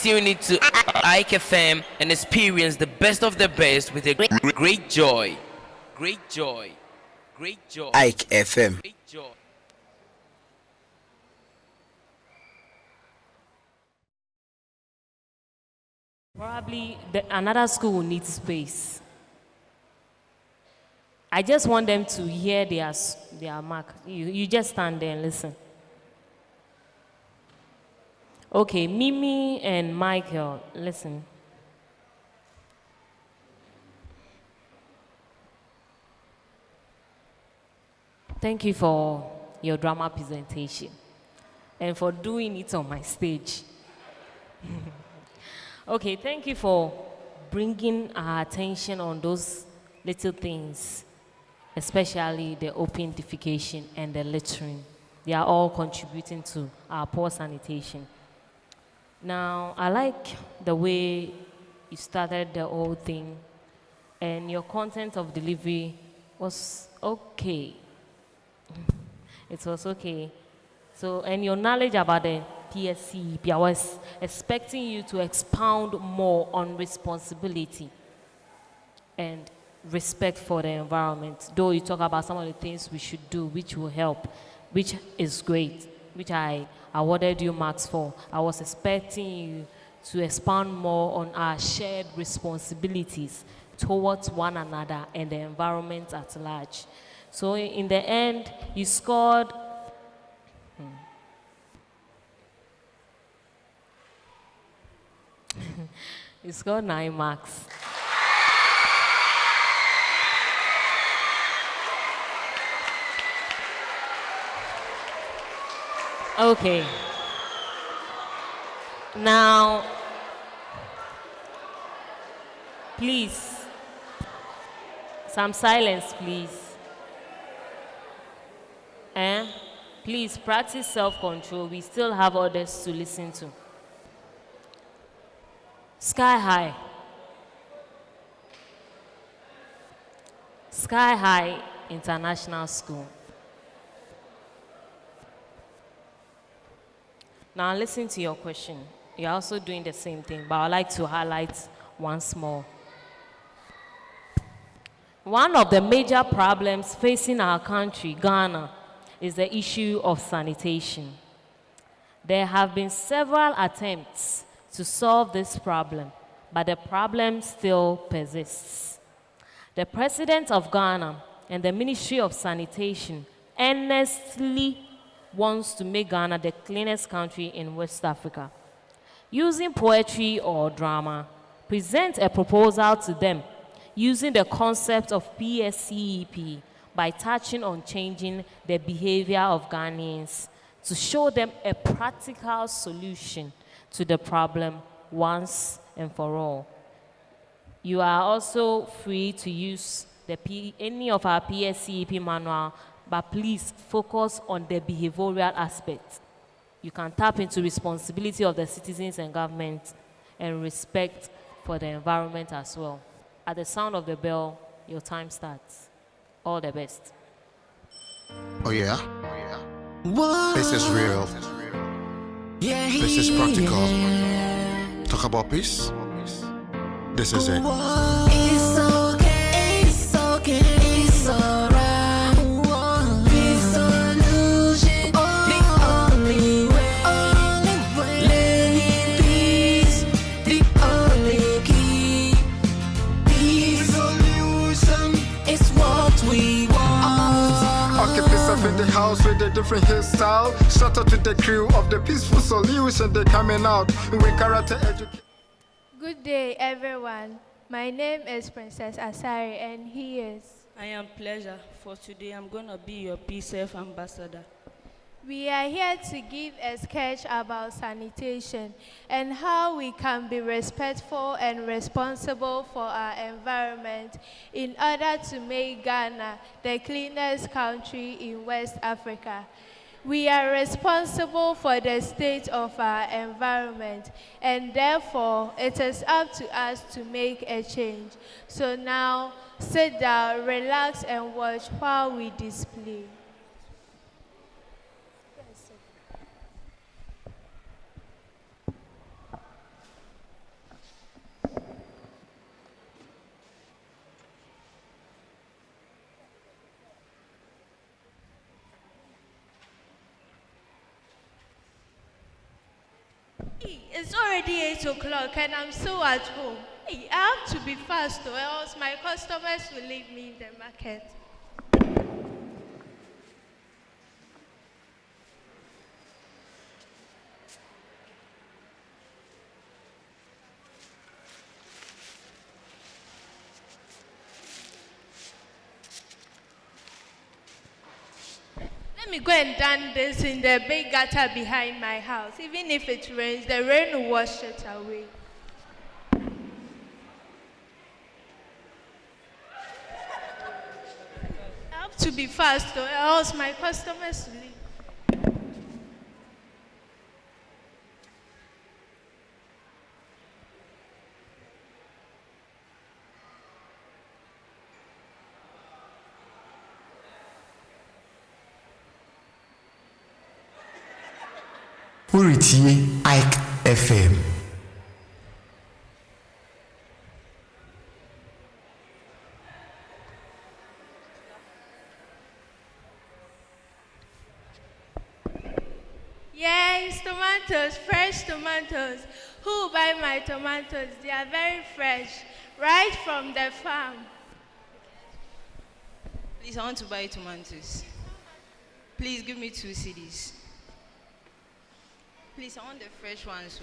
Tune into Ike FM and experience the best of the best with a great joy. Great joy. Great joy. Ike FM. Great joy. Probably another school will need space. I just want them to hear their mark. You just stand there and listen. Okay, Mimi and Michael, listen. Thank you for your drama presentation and for doing it on my stage. Okay, thank you for bringing our attention on those little things, especially the open defecation and the littering. They are all contributing to our poor sanitation. Now, I like the way you started the whole thing, and your content of delivery was okay. It was okay. So, and your knowledge about the PSCEP, I was expecting you to expound more on responsibility and respect for the environment. Though you talk about some of the things we should do, which will help, which is great, which I awarded you marks for. I was expecting you to expand more on our shared responsibilities towards one another and the environment at large. So in the end, you scored you scored 9 marks. Okay. Now, please, some silence, please. Please practice self-control. We still have others to listen to. Sky High. Sky High International School. Now listen to your question. You're also doing the same thing, but I'd like to highlight once more. One of the major problems facing our country, Ghana, is the issue of sanitation. There have been several attempts to solve this problem, but the problem still persists. The President of Ghana and the Ministry of Sanitation earnestly wants to make Ghana the cleanest country in West Africa. Using poetry or drama, present a proposal to them using the concept of PSCEP by touching on changing the behavior of Ghanaians to show them a practical solution to the problem once and for all. You are also free to use any of our PSCEP manual, but please focus on the behavioral aspect. You can tap into responsibility of the citizens and government and respect for the environment as well. At the sound of the bell, your time starts. All the best. Oh yeah? This is real. This is practical. Talk about peace? This is it. It's okay, it's okay, it's alright. It's alright. different hairstyle. Shout out to the crew of the Peaceful Solution, they coming out with character education. Good day, everyone. My name is Princess Asari, and he is. I am Pleasure. For today, I'm going to be your PCEF ambassador. We are here to give a sketch about sanitation and how we can be respectful and responsible for our environment in order to make Ghana the cleanest country in West Africa. We are responsible for the state of our environment, and therefore it is up to us to make a change. So now, sit down, relax, and watch while we display. It's already 8 o'clock and I'm still at home. I have to be fast or else my customers will leave me in the market. Let me go and done this in the big gutter behind my house. Even if it rains, the rain will wash it away. I have to be fast or else my customers will leave. Uritie Ike FM. Yes, tomatoes, fresh tomatoes. Who will buy my tomatoes? They are very fresh, right from the farm. Please, I want to buy tomatoes. Please give me 2 CDs. Please, I want the fresh ones.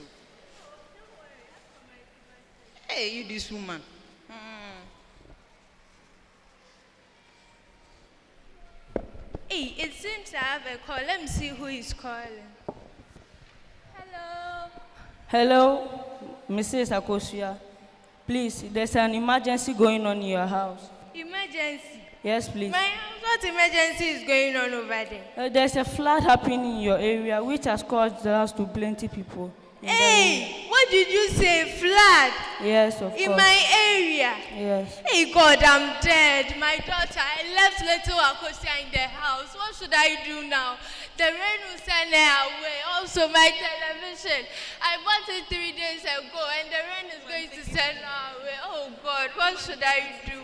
Hey, you this woman. Hey, it seems I have a call. Let me see who is calling. Hello. Hello, Mrs. Akosia. Please, there's an emergency going on in your house. Emergency? Yes, please. My house, what emergency is going on over there? There's a flood happening in your area, which has caused loss to plenty people. Hey, what did you say? Flood? Yes, of course. In my area? Yes. Hey, God, I'm dead. My daughter, I left little Akosia in the house. What should I do now? The rain will send her away. Also, my television. I bought it 3 days ago, and the rain is going to send her away. Oh, God, what should I do?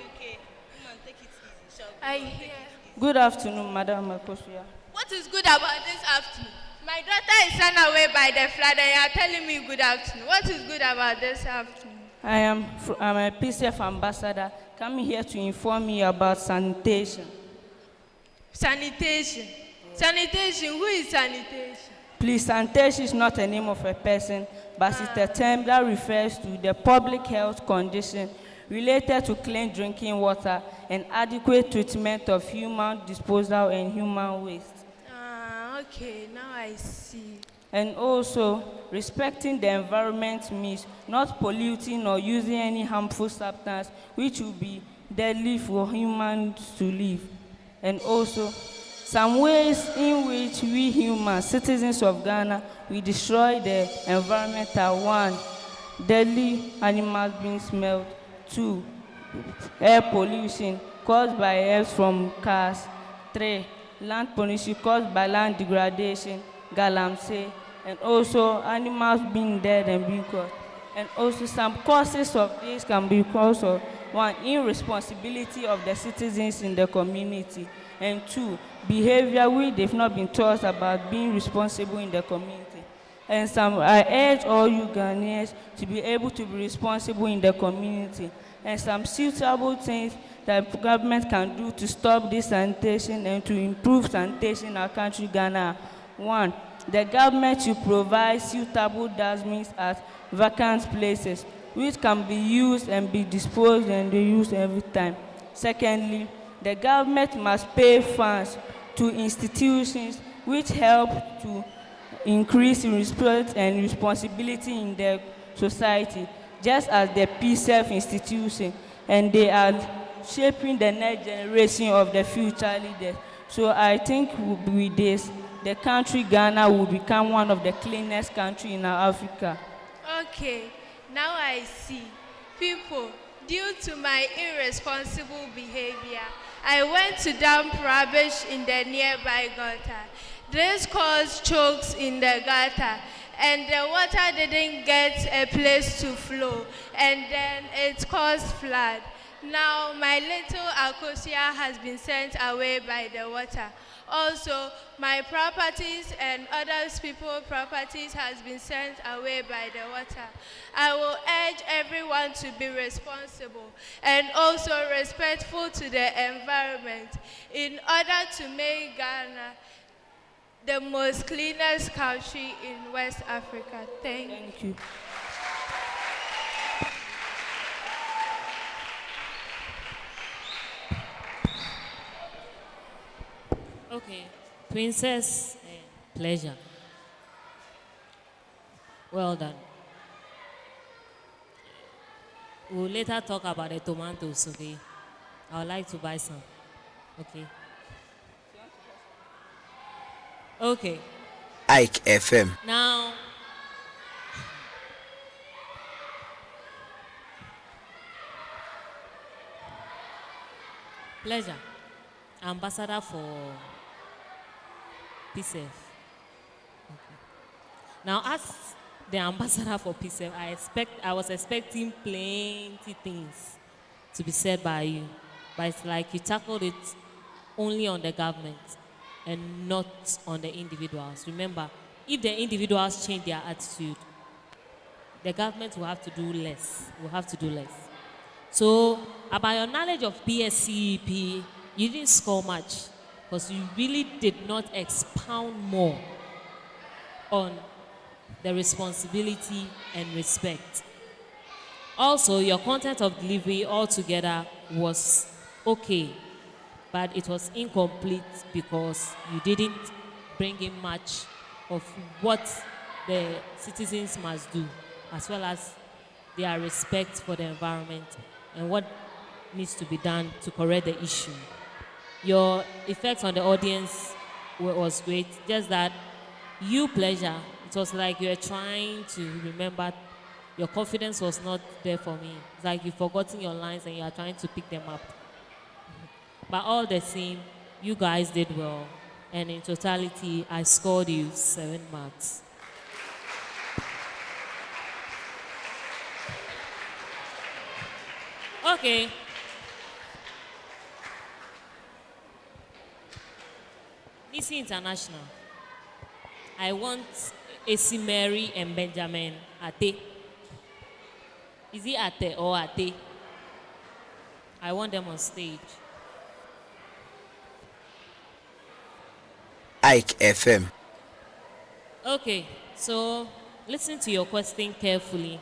I hear. Good afternoon, Madam Akosia. What is good about this afternoon? My daughter is sent away by the flood, and you are telling me good afternoon. What is good about this afternoon? I'm a PCF ambassador coming here to inform you about sanitation. Sanitation? Sanitation? Who is sanitation? Please, sanitation is not a name of a person, but it's a term that refers to the public health condition related to clean drinking water and adequate treatment of human disposal and human waste. Okay, now I see. And also, respecting the environment means not polluting or using any harmful substance which will be deadly for humans to live. And also, some ways in which we humans, citizens of Ghana, we destroy the environment are: 1, deadly animals being smelled; 2, air pollution caused by air from cars; 3, land pollution caused by land degradation, galamsey, and also animals being dead and being caught. And also some causes of this can be caused of: 1, irresponsibility of the citizens in the community, and 2, behavior which they've not been taught about being responsible in the community. And I urge all you Ghanaians to be able to be responsible in the community. And some suitable things that the government can do to stop this sanitation and to improve sanitation in our country, Ghana. One, the government should provide suitable dustbins at vacant places, which can be used and be disposed and reused every time. Secondly, the government must pay funds to institutions which help to increase respect and responsibility in their society, just as the PCEF institution, and they are shaping the next generation of the future leaders. So I think with this, the country Ghana will become one of the cleanest countries in Africa. Okay, now I see. People, due to my irresponsible behavior, I went to dump rubbish in the nearby gutter. This caused chokes in the gutter, and the water didn't get a place to flow, and then it caused flood. Now my little Akosia has been sent away by the water. Also, my properties and other people's properties has been sent away by the water. I will urge everyone to be responsible and also respectful to the environment in order to make Ghana the most cleanest country in West Africa. Thank you. Okay, Princess, pleasure. Well done. We'll later talk about the tomatoes, okay? I would like to buy some, okay? Okay. Ike FM. Now, pleasure. Ambassador for PCEF. Okay. Now, as the ambassador for PCEF, I was expecting plenty things to be said by you, but it's like you tackled it only on the government and not on the individuals. Remember, if the individuals change their attitude, the government will have to do less. Will have to do less. So, about your knowledge of PSCEP, you didn't score much because you really did not expound more on the responsibility and respect. Also, your content of delivery altogether was okay, but it was incomplete because you didn't bring in much of what the citizens must do, as well as their respect for the environment and what needs to be done to correct the issue. Your effect on the audience was great, just that you, Pleasure, it was like you were trying to remember. Your confidence was not there for me. It's like you've forgotten your lines and you are trying to pick them up. But all the same, you guys did well. And in totality, I scored you 7 marks. Okay. Missy International. I want AC Mary and Benjamin Ate. Is it Ate or Ate? I want them on stage. Ike FM. Okay, so listen to your question carefully.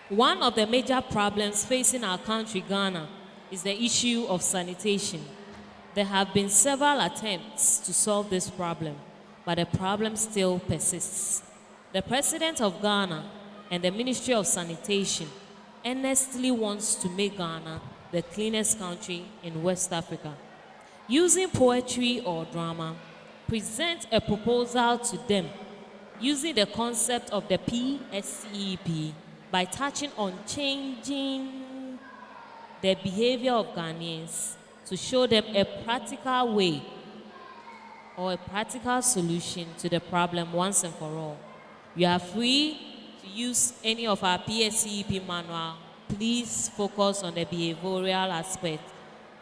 One of the major problems facing our country, Ghana, is the issue of sanitation. There have been several attempts to solve this problem, but the problem still persists. The President of Ghana and the Ministry of Sanitation earnestly wants to make Ghana the cleanest country in West Africa. Using poetry or drama, present a proposal to them using the concept of the PSCEP by touching on changing the behavior of Ghanaians to show them a practical way or a practical solution to the problem once and for all. You are free to use any of our PSCEP manual. Please focus on the behavioral aspect.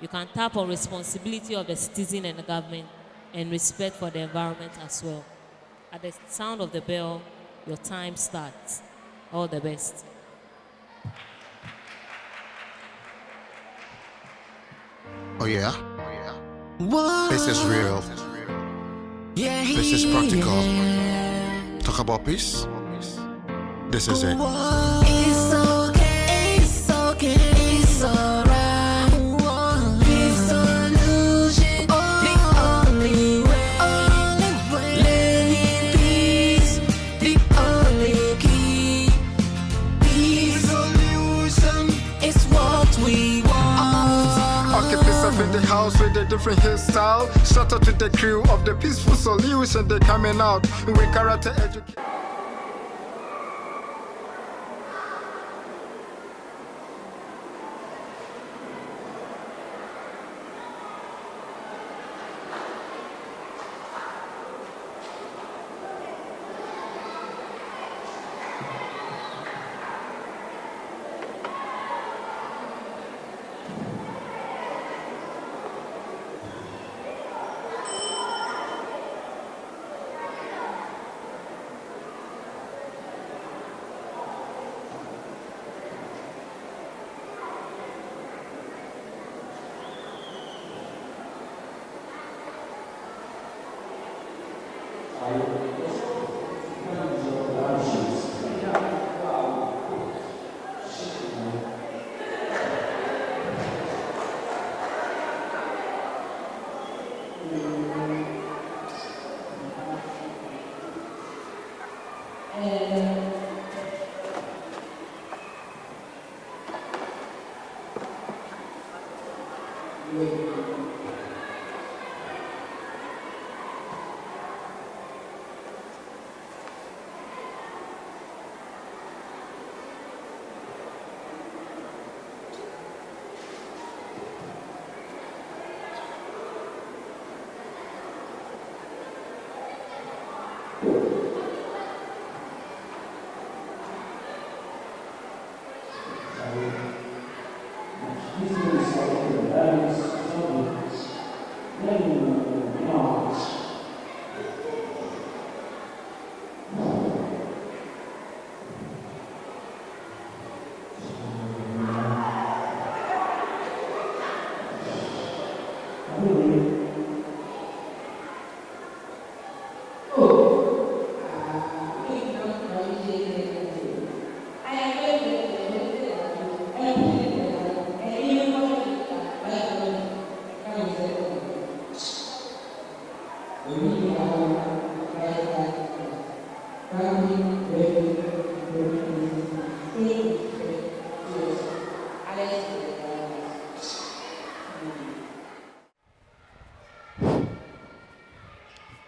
You can tap on responsibility of the citizen and the government and respect for the environment as well. At the sound of the bell, your time starts. All the best. Oh yeah? This is real. This is practical. Talk about peace. This is it. It's okay, it's okay, it's alright. Peace solution, the only way. Living peace, the only key. Peace solution is what we want. Okay, PCEF in the house with a different hairstyle. Shout out to the crew of the peaceful solution. They coming out with character education.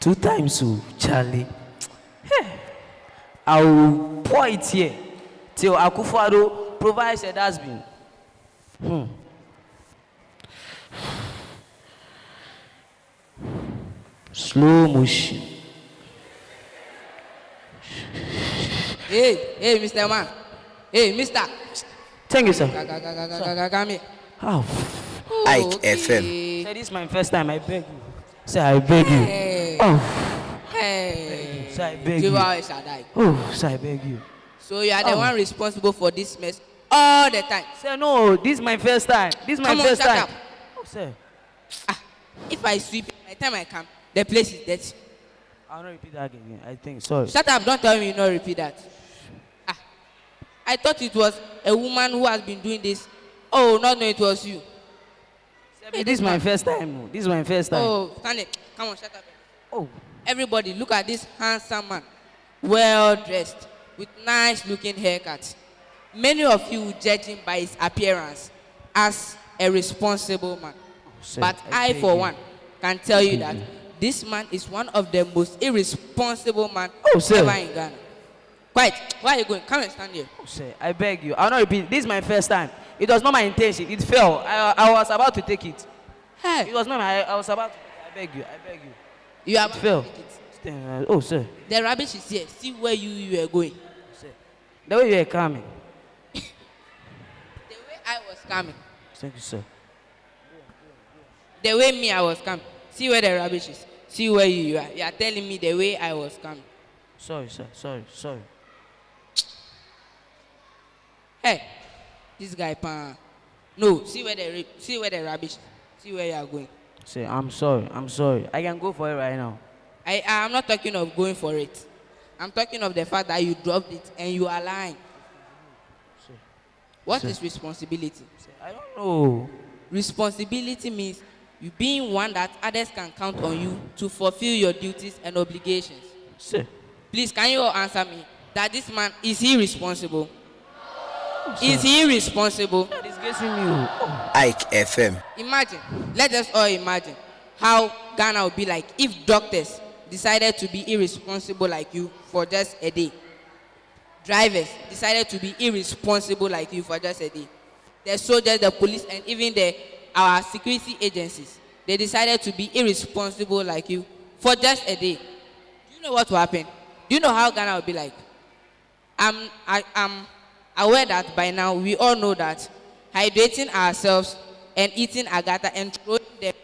Two times, so Charlie. Hey, I will pour it here till Akufo-Addo provides a dustbin. Slow motion. Hey, Mr. Man. Hey, Mister. Thank you, sir. Come here. How? Ike FM. Sir, this is my first time. I beg you. Sir, I beg you. Hey. Oh. Hey. Sir, I beg Give you. out a Shaddai. Oh, sir, I beg you. So you are the one responsible for this mess all the time. Sir, no, this is my first time. This is my first time. Up. Oh, sir. If I sweep, by the time I come, the place is dirty. I'll not repeat that again. I think. Sorry. Shut up! Don't tell me you not repeat that. I thought it was a woman who has been doing this. Oh, not knowing it was you. Hey, this is my first time. This is my first time. Oh, stand it. Come on, shut up. Oh. Everybody, look at this handsome man. Well dressed, with nice looking haircut. Many of you judge him by his appearance as a responsible man. Sir, But I, for one, can tell you that this man is one of the most irresponsible men ever in Ghana. Quiet. Where are you going? Come and stand here. Oh, sir, I beg you. I'll not repeat. This is my first time. It was not my intention. It fell. I was about to take it. Hey. It was not my. I was about to take it. I beg you. I beg you. You have it fell. to take it. Oh, sir. The rubbish is here. See where you are going. Sir. The way you are coming. The way I was coming. Thank you, sir. The way me I was coming. See where the rubbish is. See where you are. You are telling me the way I was coming. Sorry, sir. Sorry. Hey, this guy, pan. No, see where the rubbish, see where you are going. Say, I'm sorry. I can go for it right now. I'm not talking of going for it. I'm talking of the fact that you dropped it and you are lying. What is responsibility? I don't know. Responsibility means you being one that others can count on you to fulfill your duties and obligations. Sir. Please, can you all answer me? That this man, is he responsible? Is he responsible? Disgracing you. Ike FM. Imagine, let us all imagine how Ghana would be like if doctors decided to be irresponsible like you for just a day. Drivers decided to be irresponsible like you for just a day. The soldiers, the police, and even our security agencies, they decided to be irresponsible like you for just a day. Do you know what will happen? Do you know how Ghana will be like? I'm aware that by now we all know that hydrating ourselves and eating agata and throwing them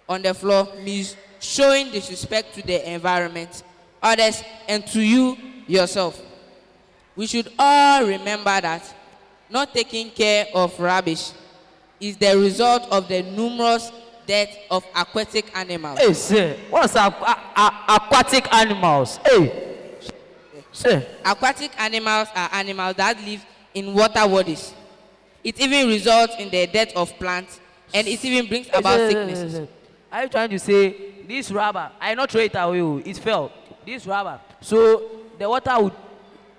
on the floor means showing disrespect to the environment, others, and to you yourself. We should all remember that not taking care of rubbish is the result of the numerous deaths of aquatic animals. Hey, sir, what's aquatic animals? Hey. Sir. Aquatic animals are animals that live in water bodies. It even results in the death of plants, and it even brings about sicknesses. Are you trying to say this rubber, I not throw it away, it fell. This rubber, so the water would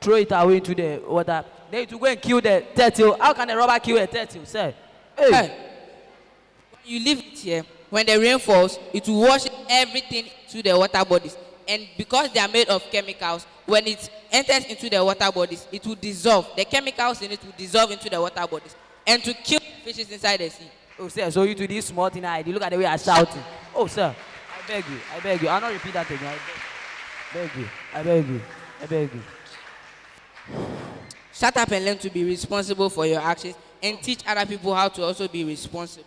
throw it away into the water. Then it will go and kill the turtle. How can the rubber kill a turtle, sir? Hey. When you leave it here, when the rain falls, it will wash everything to the water bodies. And because they are made of chemicals, when it enters into the water bodies, it will dissolve. The chemicals in it will dissolve into the water bodies and to kill fishes inside the sea. Oh, sir, so you do this small thing, you look at the way I'm shouting. Oh, sir, I beg you. I'll not repeat that again. I beg you. Shut up and learn to be responsible for your actions and teach other people how to also be responsible.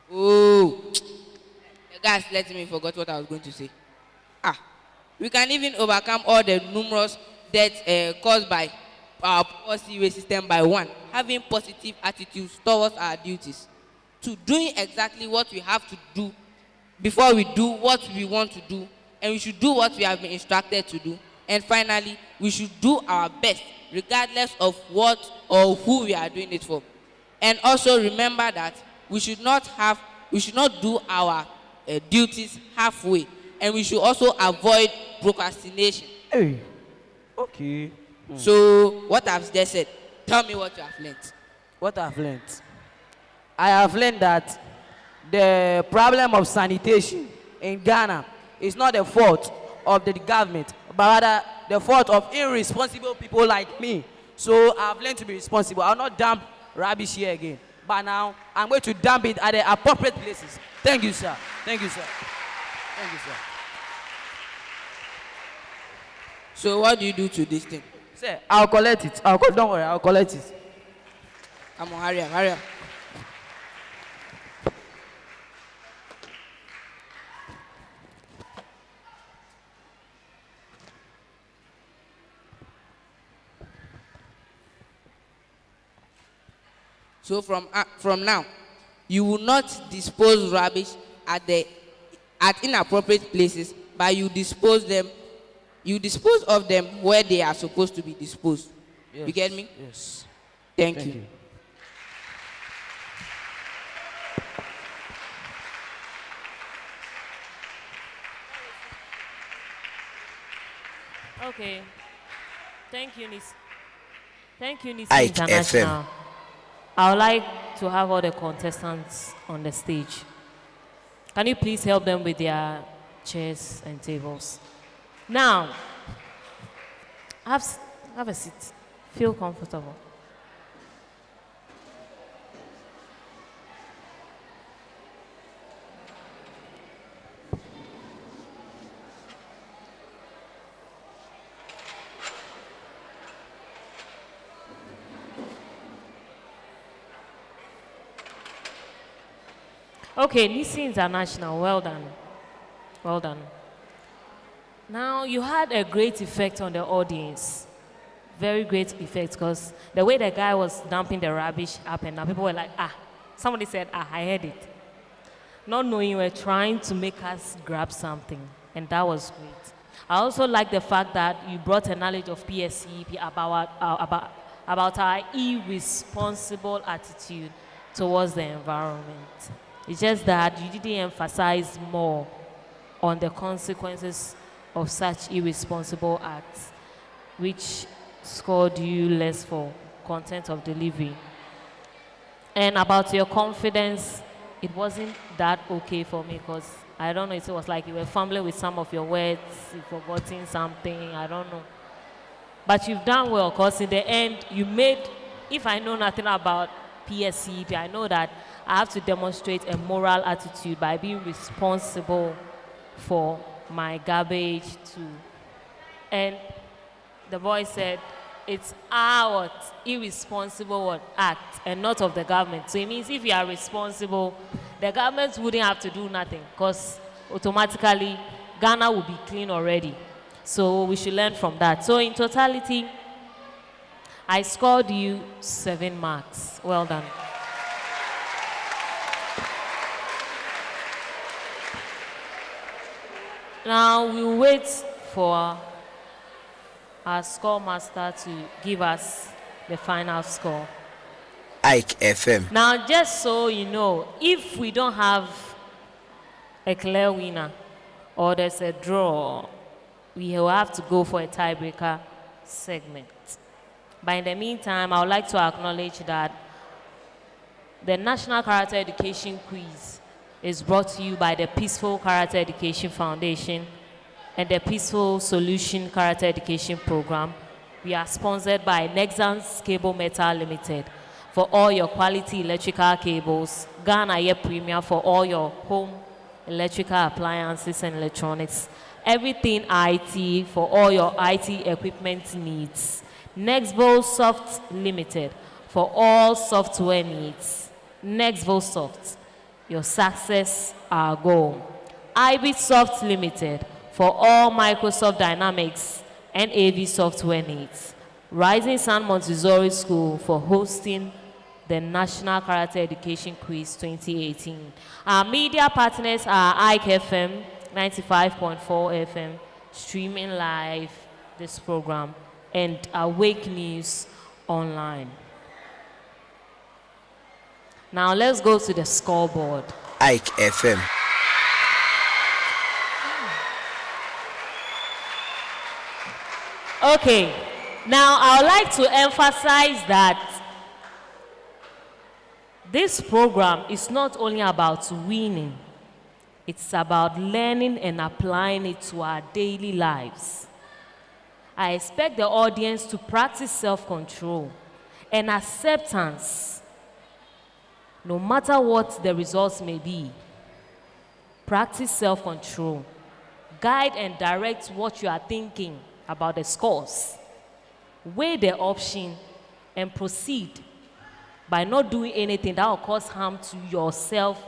Oh, the guys let me forgot what I was going to say. We can even overcome all the numerous deaths caused by our poor sewerage system by one, having positive attitudes towards our duties, to doing exactly what we have to do before we do what we want to do, and we should do what we have been instructed to do, and finally, we should do our best regardless of what or who we are doing it for. And also remember that we should not do our duties halfway, and we should also avoid procrastination. Hey, okay. So what I've just said, tell me what you have learned. What I've learned? I have learned that the problem of sanitation in Ghana is not the fault of the government, but rather the fault of irresponsible people like me. So I've learned to be responsible. I'll not dump rubbish here again. But now I'm going to dump it at the appropriate places. Thank you, sir. So what do you do to this thing? Sir, I'll collect it. Don't worry, I'll collect it. Come on, hurry up. So from now, you will not dispose rubbish at inappropriate places, but you dispose of them where they are supposed to be disposed. Yes. You get me? Yes. Thank you. Okay. Thank you, Nis. Ike International. FM. I would like to have all the contestants on the stage. Can you please help them with their chairs and tables? Now, have a seat. Feel comfortable. Okay, NCEQ International, well done. Well done. Now, you had a great effect on the audience. Very great effect, because the way the guy was dumping the rubbish up and down, people were like, ah. Somebody said, ah, I heard it. Not knowing you were trying to make us grab something, and that was great. I also like the fact that you brought a knowledge of PSCEP about our irresponsible attitude towards the environment. It's just that you didn't emphasize more on the consequences of such irresponsible acts, which scored you less for content of delivery. And about your confidence, it wasn't that okay for me, because I don't know, it was like you were fumbling with some of your words, you forgotten something, I don't know. But you've done well, because in the end, you made, if I know nothing about PSCEP, I know that I have to demonstrate a moral attitude by being responsible for my garbage too. And the boy said, it's our irresponsible act and not of the government. So it means if you are responsible, the government wouldn't have to do nothing, because automatically Ghana will be clean already. So we should learn from that. So in totality, I scored you 7 marks. Well done. Now we'll wait for our score master to give us the final score. Ike FM. Now, just so you know, if we don't have a clear winner or there's a draw, we will have to go for a tiebreaker segment. But in the meantime, I would like to acknowledge that the National Character Education Quiz is brought to you by the Peaceful Character Education Foundation and the Peaceful Solution Character Education Program. We are sponsored by Nexans Cable Metal Limited for all your quality electrical cables, Ghana Air Premier for all your home electrical appliances and electronics, everything IT for all your IT equipment needs. Nexvo Soft Limited for all software needs. Nexvo Soft, your success, our goal. IB Soft Limited for all Microsoft Dynamics and AV software needs. Rising Sun Montessori School for hosting the National Character Education Quiz 2018. Our media partners are Ike FM, 95.4 FM, streaming live this program, and Awake News Online. Now let's go to the scoreboard. Ike FM. Okay, now I would like to emphasize that this program is not only about winning, it's about learning and applying it to our daily lives. I expect the audience to practice self-control and acceptance, no matter what the results may be. Practice self-control. Guide and direct what you are thinking about the scores. Weigh the option and proceed by not doing anything that will cause harm to yourself,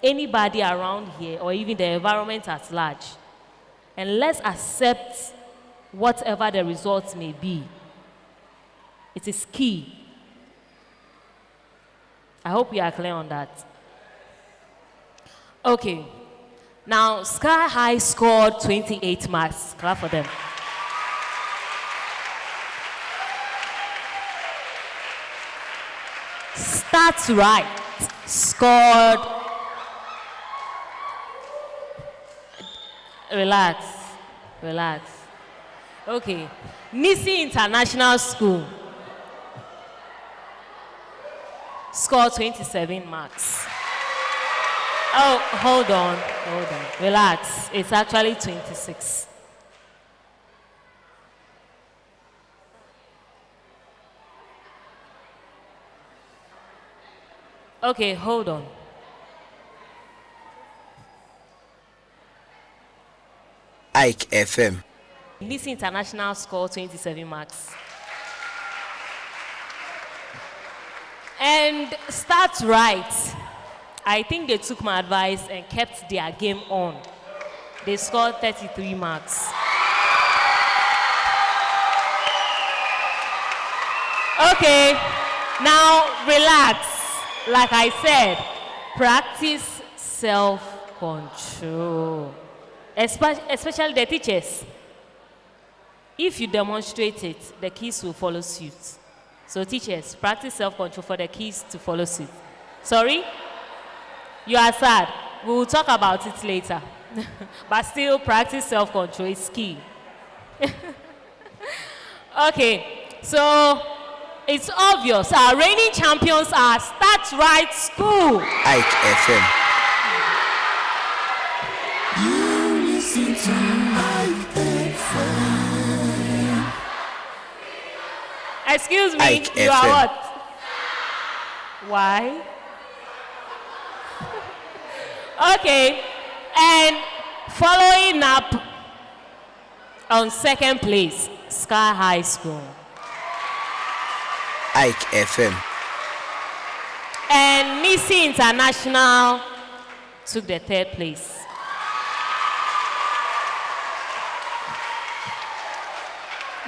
anybody around here, or even the environment at large. And let's accept whatever the results may be. It is key. I hope we are clear on that. Okay. Now, Sky High scored 28 marks. Clap for them. Start Right scored. Relax. Relax. Okay. Nisi International School scored 27 marks. Oh, hold on. Relax. It's actually 26. Okay, hold on. Ike FM. Nisi International scored 27 marks. And Start Right, I think they took my advice and kept their game on. They scored 33 marks. Okay, now relax. Like I said, practice self-control. Especially the teachers. If you demonstrate it, the kids will follow suit. So teachers, practice self-control for the kids to follow suit. Sorry? You are sad. We will talk about it later. But still, practice self-control is key. Okay, so it's obvious. Our reigning champions are Start Right School. Ike FM. You listen to Ike FM. Excuse me, Ike you FM. are what? Why? Okay, and following up on second place, Sky High School. Ike FM. And Nisi International took the third place.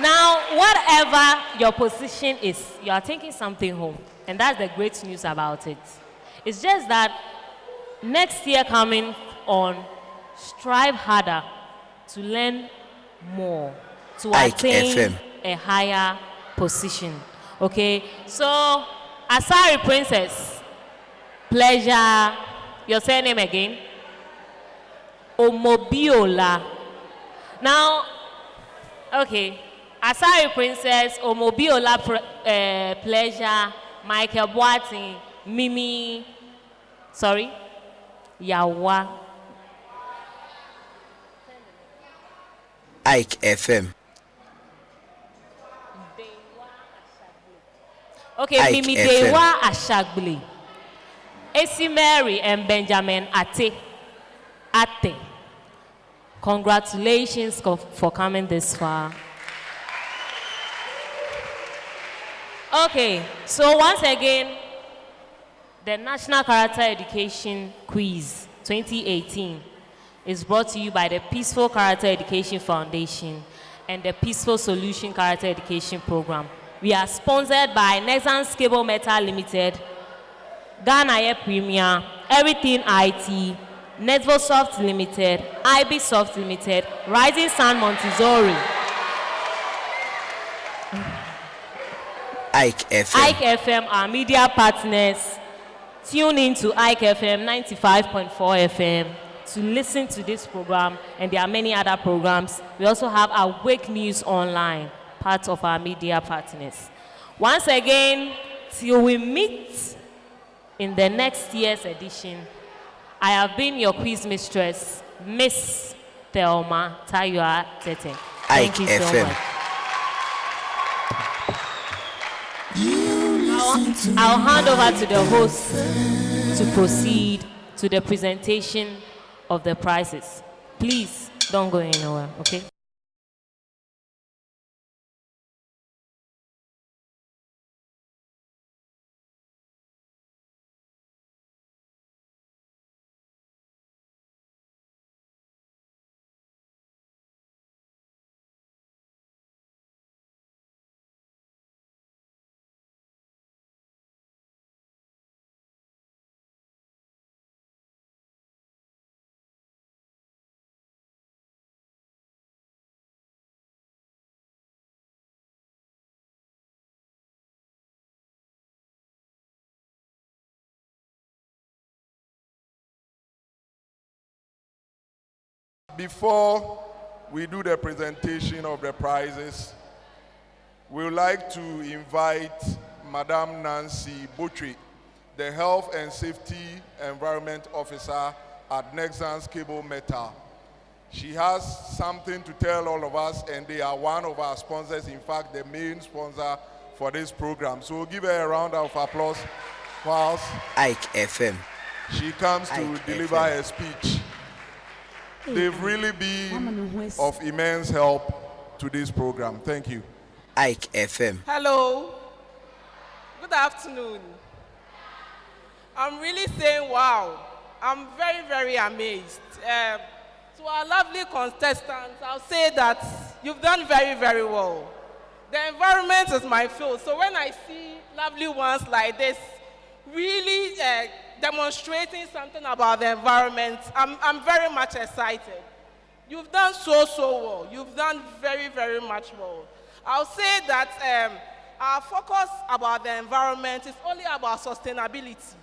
Now, whatever your position is, you are taking something home. And that's the great news about it. It's just that next year coming on, strive harder to learn more, to Ike attain FM. a higher position. Okay? So, Asari Princess, pleasure. Your surname again? Omobiola. Now, okay. Asari Princess, Omobiola, pleasure, Michael Boating, Mimi, sorry, Yawa. Ike FM. Okay, Ike Mimi FM. Dewa Ashagbili. AC Mary and Benjamin Ate. Congratulations for coming this far. Okay, so once again, the National Character Education Quiz 2018 is brought to you by the Peaceful Character Education Foundation and the Peaceful Solution Character Education Program. We are sponsored by Nexans Cable Metal Limited, Ghana Air Premier, Everything IT, Netvosoft Limited, IB Soft Limited, Rising Sun Montessori. Ike FM. Ike FM, our media partners, tune in to Ike FM 95.4 FM to listen to this program, and there are many other programs. We also have Awake News Online, part of our media partners. Once again, till we meet in the next year's edition, I have been your quiz mistress, Miss Thelma Tayua Tete. Thank you so FM. much. I'll hand over to the host to proceed to the presentation of the prizes. Please don't go anywhere, okay? Before we do the presentation of the prizes, we would like to invite Madam Nancy Botry, the Health and Safety Environment Officer at Nexans Cable Metal. She has something to tell all of us, and they are one of our sponsors, in fact, the main sponsor for this program. So we'll give her a round of applause whilst Ike FM. she comes to Ike deliver FM. her speech. They've really been of immense help to this program. Thank you. Ike FM. Hello. Good afternoon. I'm really saying wow. I'm very, very amazed. To our lovely contestants, I'll say that you've done very, very well. The environment is my field, so when I see lovely ones like this, really demonstrating something about the environment, I'm very much excited. You've done so well. You've done very, very much well. I'll say that our focus about the environment is only about sustainability.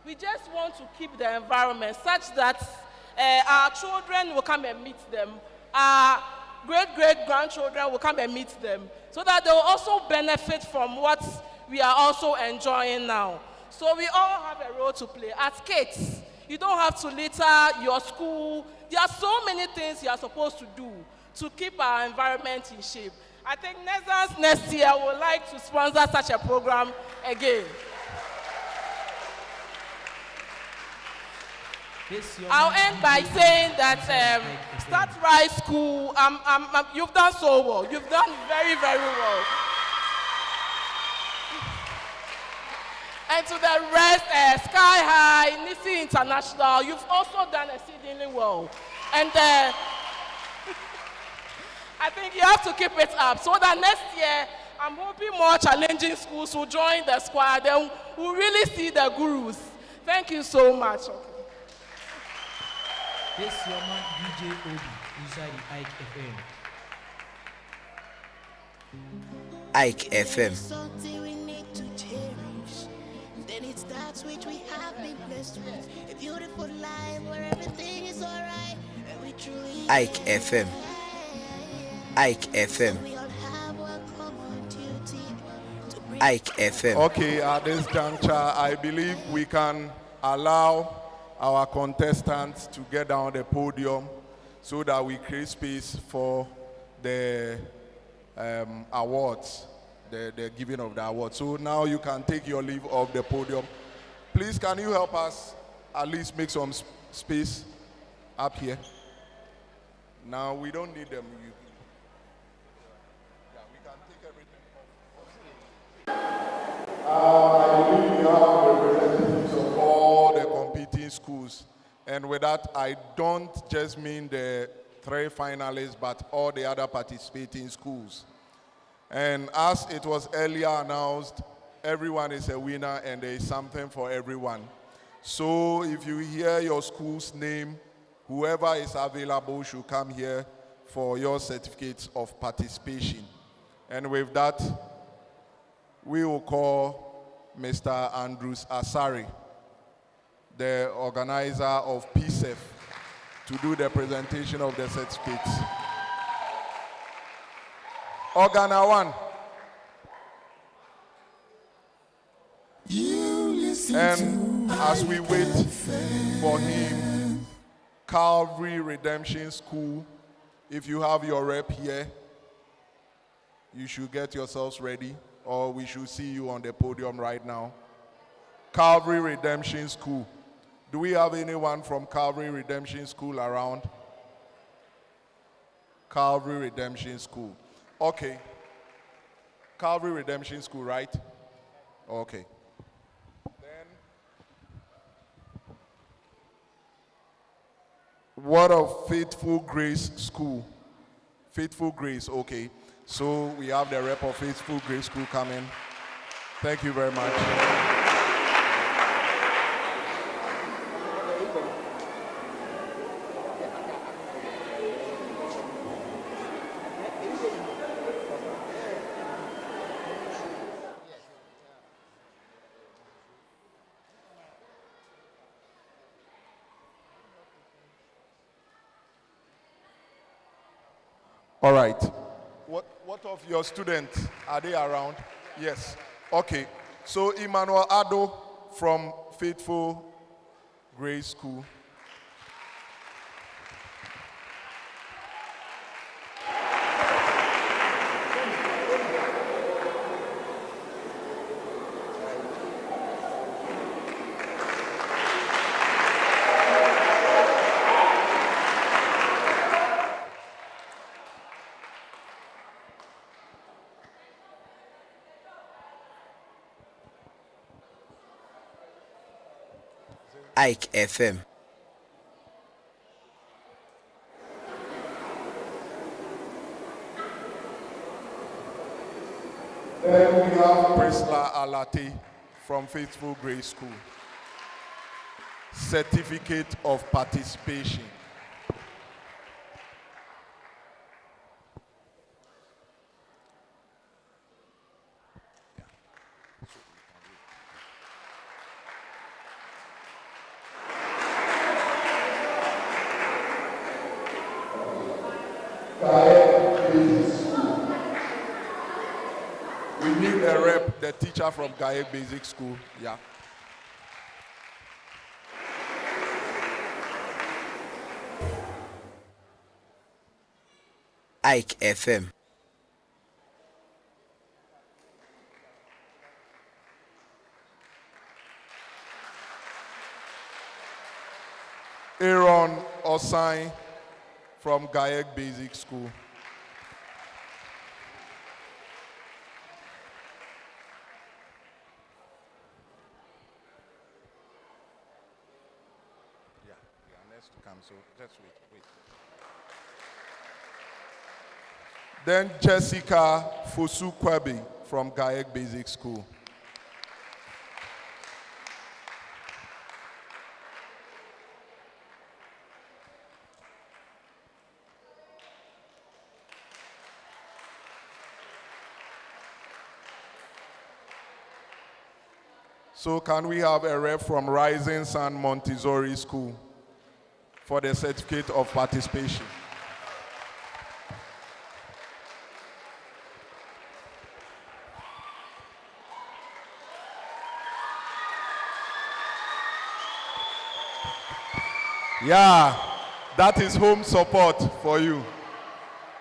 We just want to keep the environment such that our children will come and meet them. Our great-great-grandchildren will come and meet them, so that they will also benefit from what we are also enjoying now. So we all have a role to play. As kids, you don't have to litter your school. There are so many things you are supposed to do to keep our environment in shape. I think next year would like to sponsor such a program again. I'll end by saying that Start Right School, you've done so well. You've done very, very well. And to the rest, Sky High, Nisi International, you've also done exceedingly well. And I think you have to keep it up so that next year, I'm hoping more challenging schools will join the squad and we'll really see the gurus. Thank you so much. This is your man DJ Obi inside the Ike FM. Ike FM. Something we need to cherish. Then it starts with we have been blessed with a beautiful life where everything is alright. And we truly Ike FM. Ike FM. Ike FM. Okay, at this juncture, I believe we can allow our contestants to get down the podium so that we create space for the awards, the giving of the awards. So now you can take your leave of the podium. Please, can you help us at least make some space up here? Now, we don't need them. We can take everything off. I believe we have representatives of all the competing schools. And with that, I don't just mean the 3 finalists, but all the other participating schools. And as it was earlier announced, everyone is a winner and there is something for everyone. So if you hear your school's name, whoever is available should come here for your certificates of participation. And with that, we will call Mr. Andrews Asari, the organizer of PCEF, to do the presentation of the certificates. Organa 1. And as we wait for him, Calvary Redemption School, if you have your rep here, you should get yourselves ready, or we should see you on the podium right now. Calvary Redemption School. Do we have anyone from Calvary Redemption School around? Calvary Redemption School. Okay. Calvary Redemption School, right? Okay. Then, what of Faithful Grace School? Faithful Grace, okay. So we have the rep of Faithful Grace School coming. Thank you very much. All right. What of your students? Are they around? Yes. Okay. So Emmanuel Ado from Faithful Grace School. Ike FM. Marisla Alate from Faithful Grace School. Certificate of participation. We need a rep, the teacher from Gaye Basic School. Yeah. Ike FM. Aaron Osai from Gaye Basic School. To come, so just wait. Then Jessica Fosu Kwabi from Gaek Basic School. So can we have a rep from Rising Sun Montessori School for the certificate of participation? Yeah, that is home support for you.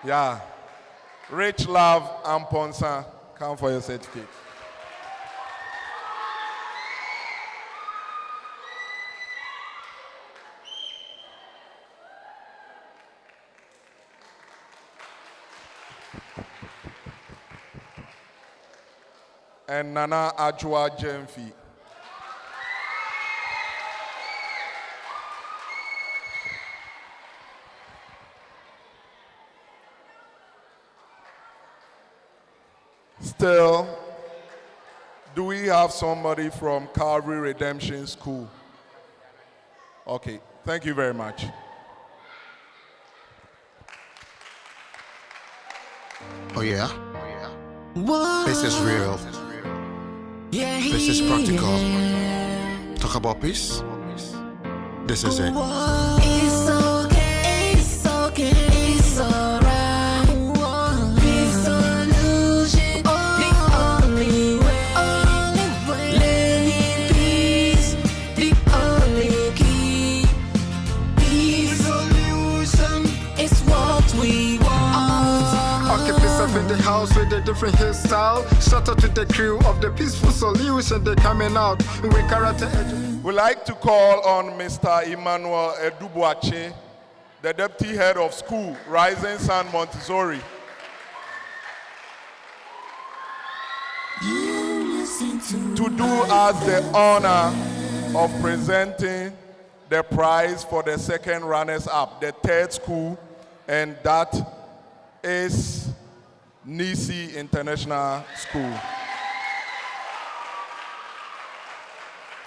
Yeah. Rich Love and Ponsa, come for your certificate. And Nana Ajwa Jemfi. Still, do we have somebody from Calvary Redemption School? Okay, thank you very much. Oh yeah? This is real. This is practical. Talk about peace? This is it. It's okay, it's okay, it's alright. Peace solution, the only way. Living peace, the only key. Peace solution is what we want. Okay, PCEF in the house with a different hairstyle. Shout out to the crew of the Peaceful Solution. They're coming out with character education. We'd like to call on Mr. Emmanuel Edubuache, the Deputy Head of School, Rising Sun Montessori. To do us the honor of presenting the prize for the second runners-up, the third school, and that is Nisi International School.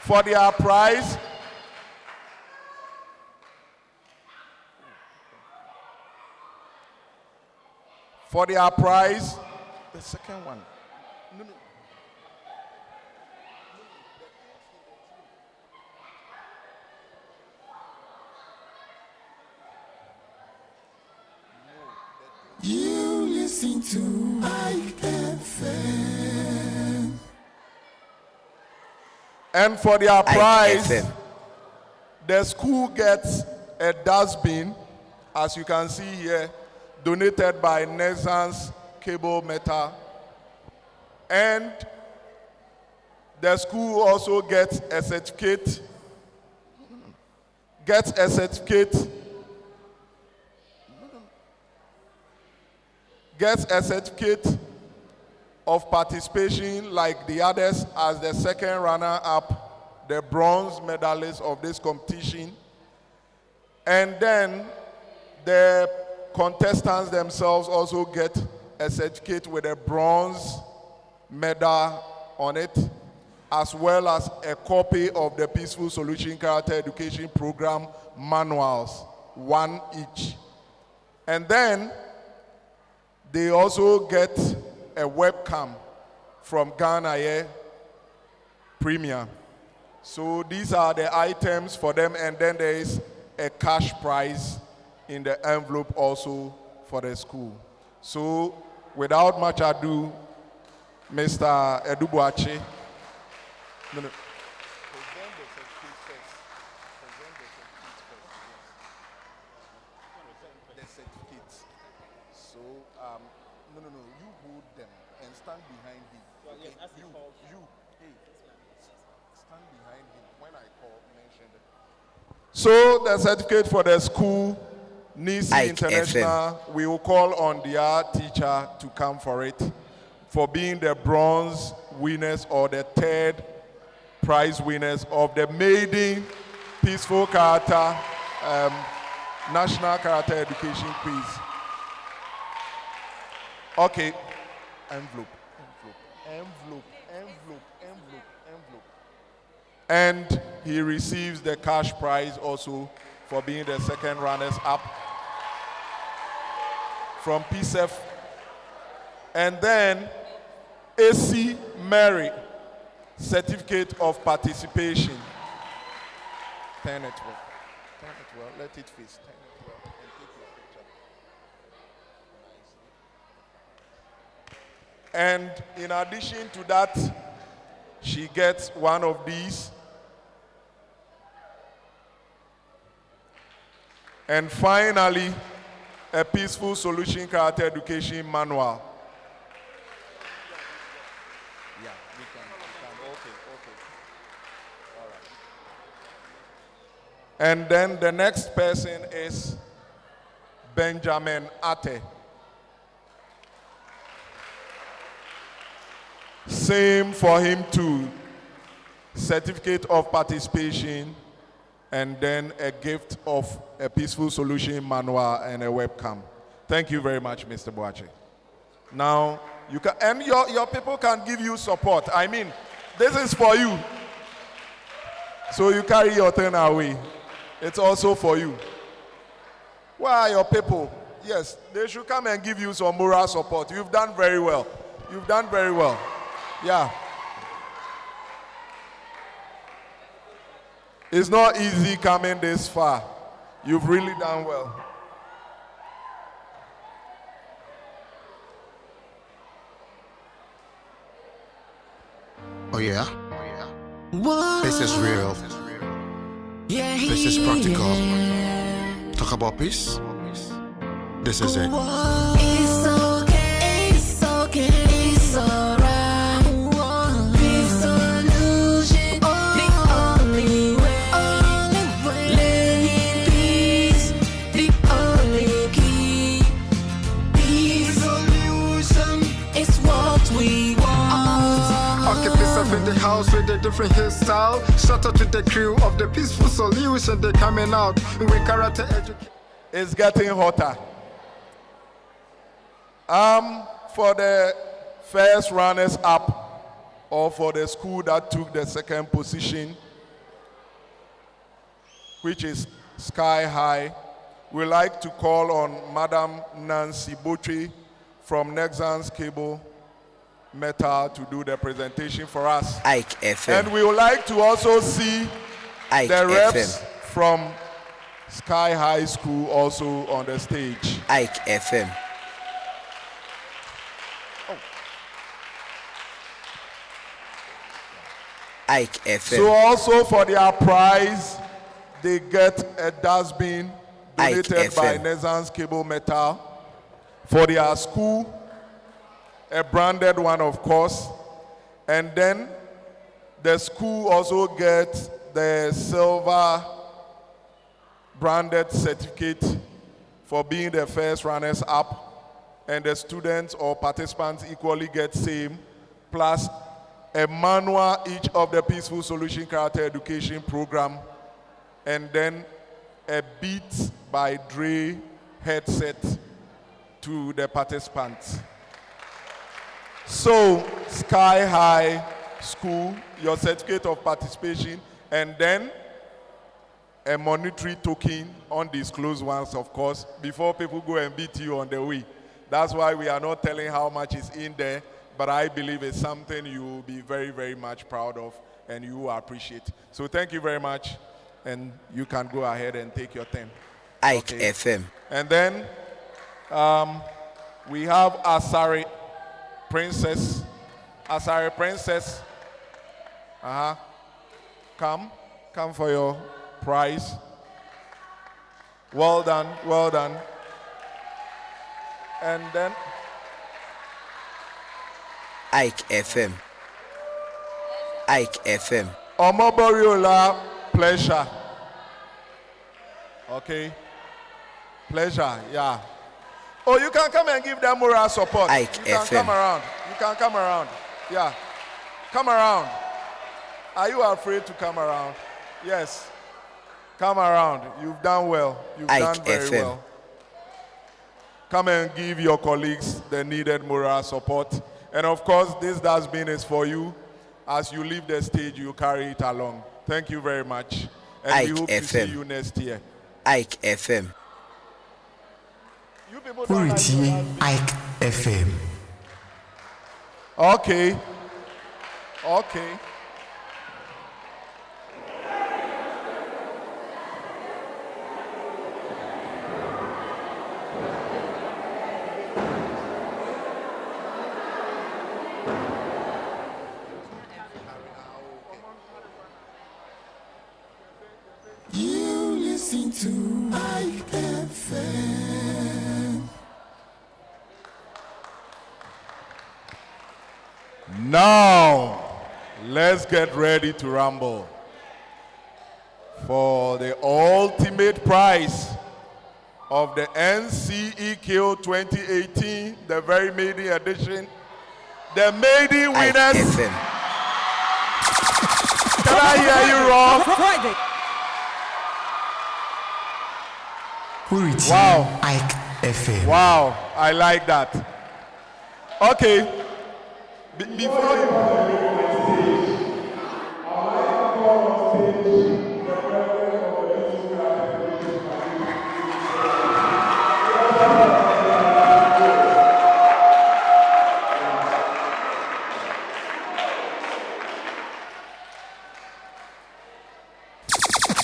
For their prize, the second one. No. You listen to Ike FM. And for their prize, the school gets a dustbin, as you can see here, donated by Nesans Cable Metal. And the school also gets a certificate of participation like the others as the second runner-up, the bronze medalist of this competition. And then the contestants themselves also get a certificate with a bronze medal on it, as well as a copy of the Peaceful Solution Character Education Program manuals, one each. And then they also get a webcam from Ghana Air Premier. So these are the items for them, and then there is a cash prize in the envelope also for the school. So without much ado, Mr. Edubuachi. No. The certificates. So, no, you hold them and stand behind him. Okay? You, hey, stand behind him. When I call, mention it. So, the certificate for the school, NCEQ International, we will call on their teacher to come for it, for being the bronze winners or the third prize winners of the maiden Peaceful Character National Character Education Quiz. Okay, envelope. And he receives the cash prize also for being the second runners up from PCEF. And then AC Mary, certificate of participation. Turn it well, let it face. Turn it well and take your picture. And in addition to that, she gets one of these. And finally, a Peaceful Solution Character Education Manual. Yeah, we can. Okay. All right. And then the next person is Benjamin Ate. Same for him too. Certificate of participation, and then a gift of a Peaceful Solution manual and a webcam. Thank you very much, Mr. Boache. Now, you can, and your people can give you support. I mean, this is for you. So you carry your turn away. It's also for you. Where are your people? Yes, they should come and give you some moral support. You've done very well. Yeah. It's not easy coming this far. You've really done well. Oh yeah? This is real. This is practical. Talk about peace? This is it. It's okay, it's okay, it's alright. Peace solution, the only way. Living peace, the only key. Peace solution is what we want. Okay, PCEF in the house with a different hairstyle. Shout out to the crew of the Peaceful Solution. They're coming out with character education. It's getting hotter. For the first runners up, or for the school that took the second position, which is Sky High, we like to call on Madam Nancy Botri from Nexans Cable Metal to do the presentation for us. Ike FM. And we would like to also see Ike the reps FM. from Sky High School also on the stage. Ike FM. Ike FM. So also for their prize, they get a dustbin donated by Nezans Cable Metal. For their school, a branded one, of course. And then the school also gets the silver branded certificate for being the first runners up. And the students or participants equally get same, plus a manual each of the Peaceful Solution Character Education Program, and then a Beats by Dre headset to the participants. So, Sky High school, your certificate of participation, and then a monetary token, undisclosed ones, of course, before people go and beat you on the way. That's why we are not telling how much is in there, but I believe it's something you will be very, very much proud of and you will appreciate. So thank you very much, and you can go ahead and take your time. Ike FM. And then we have Asari Princess. Asari Princess. Come for your prize. Well done, well done. And then Ike FM. Ike FM. Omoboriola Pleasure. Okay. Pleasure, yeah. Oh, you can come and give them moral support. Ike you can FM. come around. You can come around. Yeah. Come around. Are you afraid to come around? Yes. Come around. You've done well. You've Ike done very FM. well. Come and give your colleagues the needed moral support. And of course, this dustbin is for you. As you leave the stage, you carry it along. Thank you very much. And Ike we hope to see FM. you next year. Ike FM. You people don't like Purity Ike FM. Okay. Okay. You listen to Ike FM. Now, let's get ready to rumble for the ultimate prize of the NCEQ 2018, the very maiden edition. The maiden winners. Can I hear you, Rob? Purity Wow. Ike FM. Wow, I like that. Okay. Before you come on stage, I would like to call on stage the president of the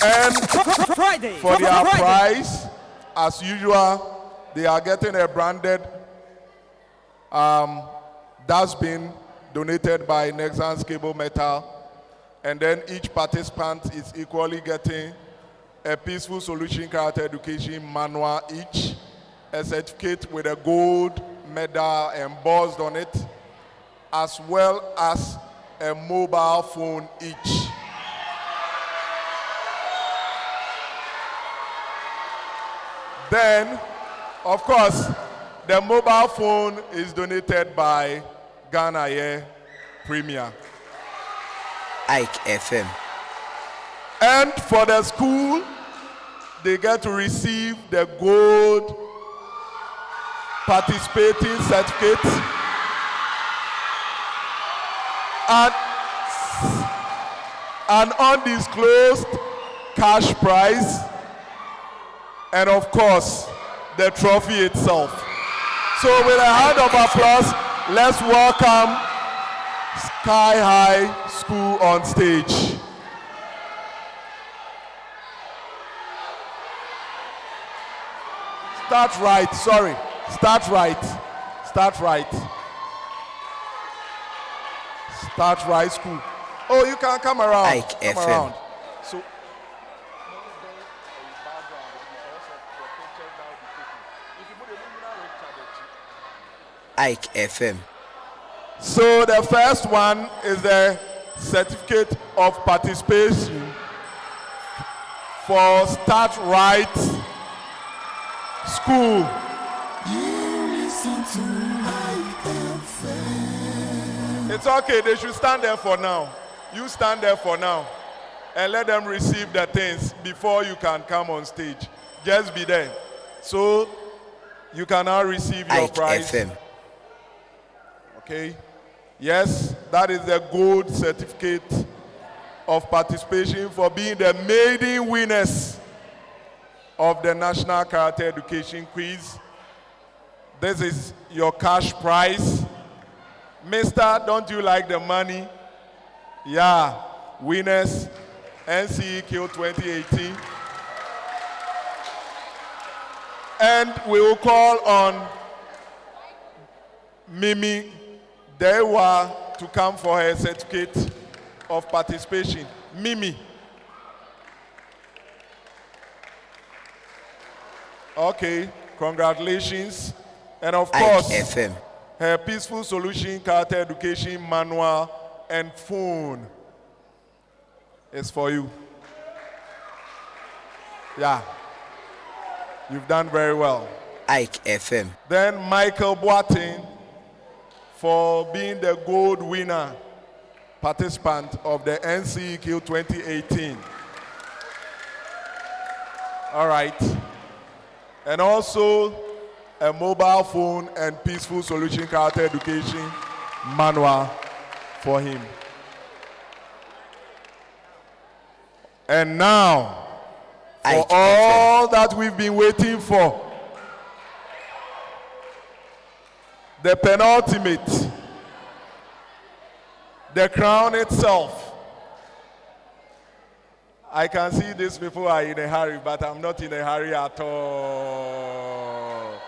And for their prize, as usual, they are getting a branded dustbin donated by Nexans Cable Metal. And then each participant is equally getting a Peaceful Solution Character Education manual each, a certificate with a gold medal embossed on it, as well as a mobile phone each. Then, of course, the mobile phone is donated by Ghana Air Premier. Ike FM. And for the school, they get to receive the gold participating certificate and an undisclosed cash prize, and of course, the trophy itself. So with a hand of applause, let's welcome Sky High School on stage. Start right, sorry. Start right. Start right. Start right school. Oh, you can come around. Ike come FM. around. So Ike FM. So the first one is the certificate of participation for Start Right School. You listen to Ike FM. It's okay, they should stand there for now. You stand there for now and let them receive the things before you can come on stage. Just be there. So you can now receive your Ike prize. FM. Okay? Yes, that is the gold certificate of participation for being the maiden winners of the National Character Education Quiz. This is your cash prize. Mister, don't you like the money? Yeah, winners, NCEQ 2018. And we will call on Mimi Dewa to come for her certificate of participation. Mimi. Okay, congratulations. And of course, FM. her Peaceful Solution Character Education Manual and phone is for you. Yeah, you've done very well. Ike FM. Then Michael Boateng for being the gold winner participant of the NCEQ 2018. All right. And also a mobile phone and Peaceful Solution Character Education manual for him. And now, for all that we've been waiting for, the penultimate, the crown itself. I can see these people are in a hurry, but I'm not in a hurry at all.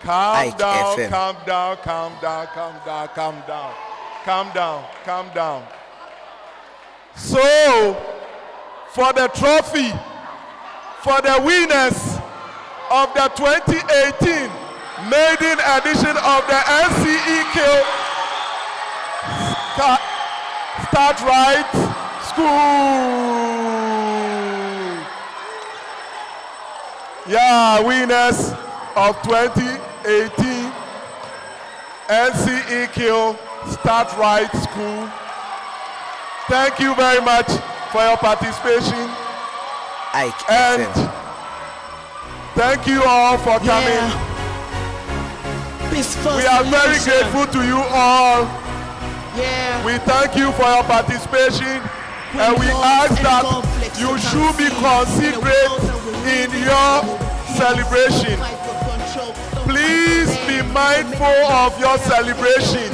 Calm down, calm down, calm down, calm down, calm down, calm down, calm down. So, for the trophy, for the winners of the 2018 maiden edition of the NCEQ Start Right School. Yeah, winners of 2018 NCEQ Start Right School. Thank you very much for your participation. And thank you all for coming. We are very grateful to you all. We thank you for your participation, and we ask that you should be considerate in your celebration. Please be mindful of your celebration.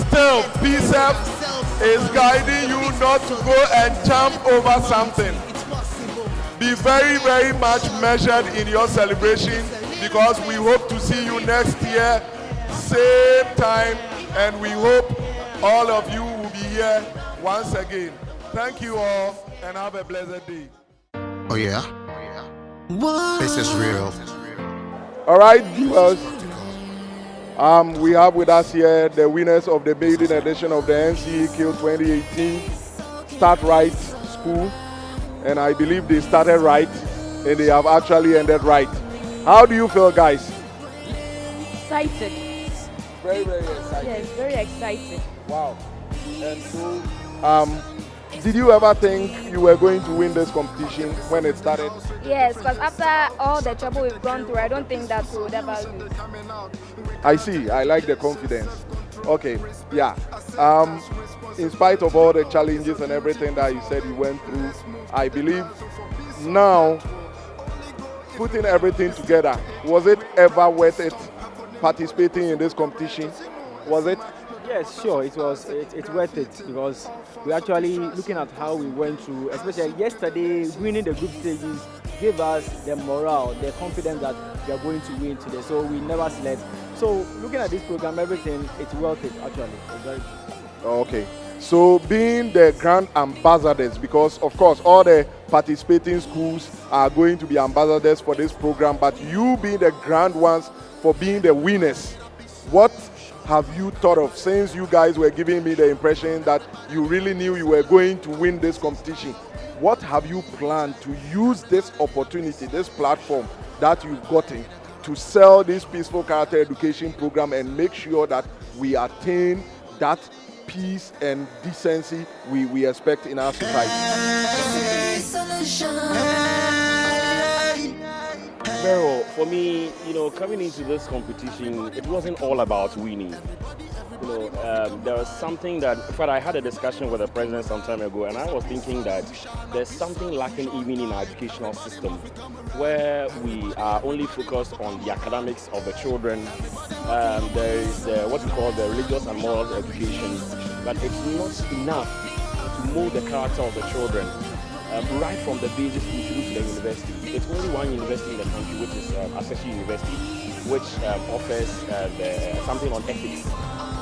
Still, PCEF is guiding you not to go and jump over something. Be very, very much measured in your celebration, because we hope to see you next year, same time, and we hope all of you will be here once again. Thank you all, and have a blessed day. Oh yeah? This is real. All right, viewers. We have with us here the winners of the maiden edition of the NCEQ 2018 Start Right School. And I believe they started right, and they have actually ended right. How do you feel, guys? Excited. Very, very excited. Yes, very excited. Wow. And so, did you ever think you were going to win this competition when it started? Yes, because after all the trouble we've gone through, I don't think that we would ever lose. I see. I like the confidence. Okay. Yeah. In spite of all the challenges and everything that you said you went through, I believe now, putting everything together, was it ever worth it participating in this competition? Was it? Yes, sure. It was. It's worth it, because we're actually looking at how we went through, especially yesterday, winning the group stages gave us the morale, the confidence that we are going to win today. So we never slept. So looking at this program, everything, it's worth it actually. It's very Okay. So being the grand ambassadors, because of course all the participating schools are going to be ambassadors for this program, but you being the grand ones for being the winners, what have you thought of, since you guys were giving me the impression that you really knew you were going to win this competition? What have you planned to use this opportunity, this platform that you've gotten, to sell this peaceful character education program and make sure that we attain that peace and decency we expect in our society? Very well. For me, coming into this competition, it wasn't all about winning. there was something that, in fact, I had a discussion with the president some time ago, and I was thinking that there's something lacking even in our educational system, where we are only focused on the academics of the children. There is what we call the religious and moral education, but it's not enough to mold the character of the children. Right from the basic school through to the university. It's only one university in the country, which is Accession University, which offers something on ethics.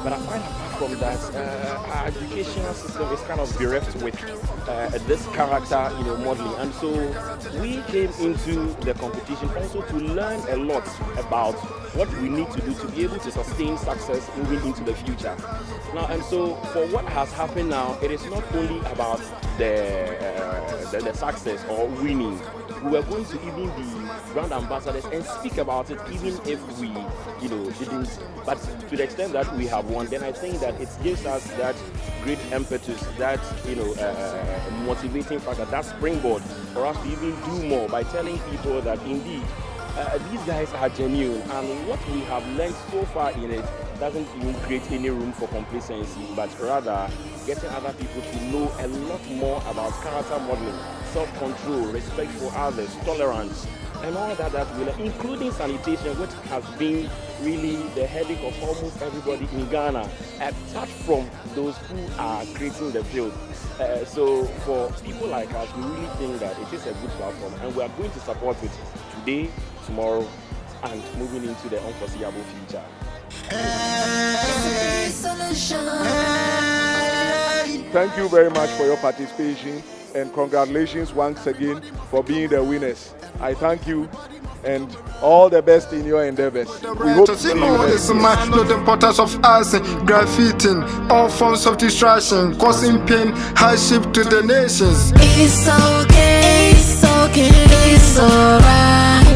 But apart from that, our educational system is kind of bereft with this character, modeling. And so we came into the competition also to learn a lot about what we need to do to be able to sustain success moving into the future. Now, and so for what has happened now, it is not only about the success or winning. We are going to even be brand ambassadors and speak about it, even if we, didn't. But to the extent that we have won, then I think that it gives us that great impetus, that motivating factor, that springboard for us to even do more by telling people that indeed these guys are genuine, and what we have learned so far in it doesn't even create any room for complacency, but rather getting other people to know a lot more about character modeling, self-control, respect for others, tolerance, and all that will, including sanitation, which has been really the headache of almost everybody in Ghana, apart from those who are creating the field. So for people like us, we really think that it is a good platform, and we are going to support it today, tomorrow, and moving into the unforeseeable future. Thank you very much for your participation, and congratulations once again for being the winners. I thank you and all the best in your endeavors. We hope to see you next year. Know the importance of arson, graffitiing, all forms of distraction, causing pain, hardship to the nations. It's okay, it's okay, it's alright.